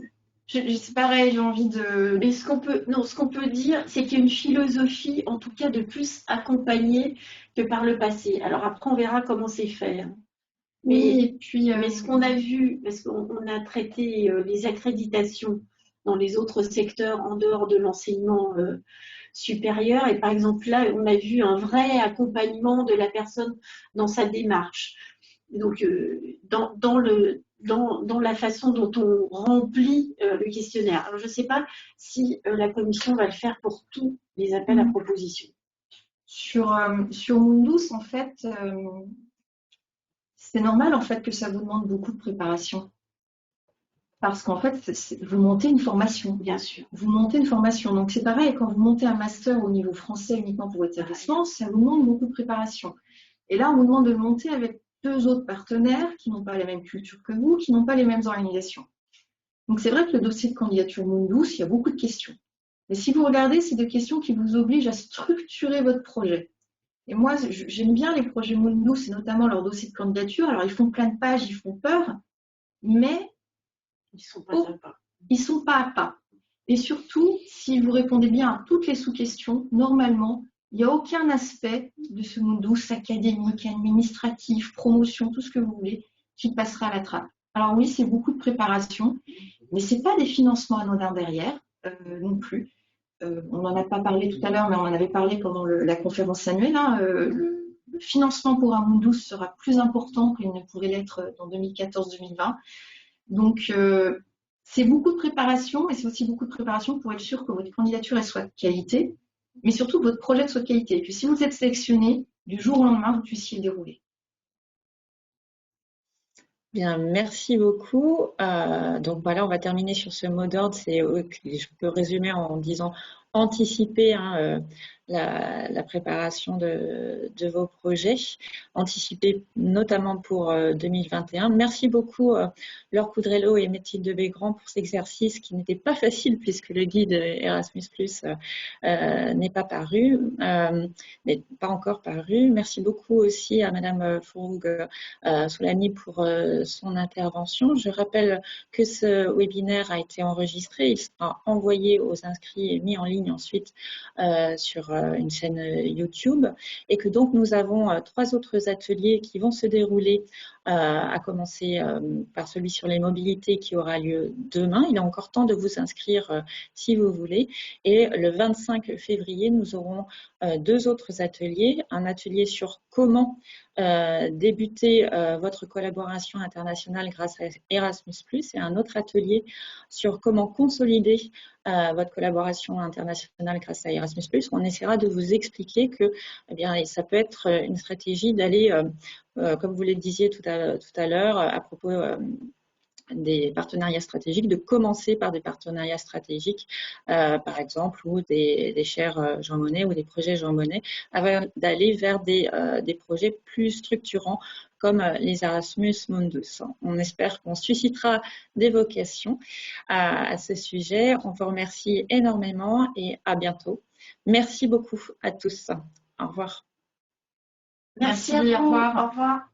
G: c'est pareil, j'ai envie de...
F: Mais ce qu'on peut dire, c'est qu'il y a une philosophie, en tout cas, de plus accompagnée que par le passé. Alors après, on verra comment c'est fait.
G: Oui, et puis...
F: Mais ce qu'on a vu, parce qu'on a traité les accréditations dans les autres secteurs en dehors de l'enseignement supérieur, et par exemple là, on a vu un vrai accompagnement de la personne dans sa démarche. Donc, dans la façon dont on remplit le questionnaire. Alors, je ne sais pas si la commission va le faire pour tous les appels à propositions.
G: Sur Mundus, en fait, c'est normal en fait que ça vous demande beaucoup de préparation. Parce qu'en fait, vous montez une formation.
F: Bien sûr.
G: Vous montez une formation. Donc, c'est pareil, quand vous montez un master au niveau français uniquement pour votre établissement, ça vous demande beaucoup de préparation. Et là, on vous demande de le monter avec 2 autres partenaires qui n'ont pas la même culture que vous, qui n'ont pas les mêmes organisations. Donc c'est vrai que le dossier de candidature Mundus, il y a beaucoup de questions. Mais si vous regardez, c'est des questions qui vous obligent à structurer votre projet. Et moi, j'aime bien les projets Mundus, et notamment leur dossier de candidature. Alors ils font plein de pages, ils font peur, mais
F: ils sont pas à pas.
G: Ils sont pas à pas. Et surtout, si vous répondez bien à toutes les sous-questions, normalement, il n'y a aucun aspect de ce Mundus académique, administratif, promotion, tout ce que vous voulez, qui passera à la trappe. Alors oui, c'est beaucoup de préparation, mais ce n'est pas des financements anodins derrière non plus. On n'en a pas parlé tout à l'heure, mais on en avait parlé pendant la conférence annuelle. Le financement pour un Mundus sera plus important qu'il ne pourrait l'être dans 2014-2020. Donc, c'est beaucoup de préparation, mais c'est aussi beaucoup de préparation pour être sûr que votre candidature elle soit de qualité, mais surtout que votre projet soit de qualité. Et puis si vous êtes sélectionné, du jour au lendemain, vous puissiez le dérouler.
E: Bien, merci beaucoup. Donc voilà, on va terminer sur ce mot d'ordre. Je peux résumer en disant anticiper la préparation de vos projets, anticipés notamment pour 2021. Merci beaucoup Laure Coudrello et Mathilde Bégrand pour cet exercice qui n'était pas facile puisque le guide Erasmus+ n'est pas paru, n'est pas encore paru. Merci beaucoup aussi à Madame Fouroug Soulani pour son intervention. Je rappelle que ce webinaire a été enregistré, il sera envoyé aux inscrits et mis en ligne ensuite sur une chaîne YouTube, et que donc nous avons 3 autres ateliers qui vont se dérouler, à commencer par celui sur les mobilités qui aura lieu demain. Il est encore temps de vous inscrire si vous voulez. Et le 25 février, nous aurons 2 autres ateliers. Un atelier sur comment débuter votre collaboration internationale grâce à Erasmus+, et un autre atelier sur comment consolider votre collaboration internationale grâce à Erasmus+. On essaiera de vous expliquer que ça peut être une stratégie d'aller, comme vous le disiez tout à l'heure, à propos des partenariats stratégiques, de commencer par des partenariats stratégiques, par exemple, ou des chaires Jean Monnet ou des projets Jean Monnet, avant d'aller vers des projets plus structurants comme les Erasmus Mundus. On espère qu'on suscitera des vocations à ce sujet. On vous remercie énormément et à bientôt. Merci beaucoup à tous. Au revoir.
C: Merci à vous. Au revoir.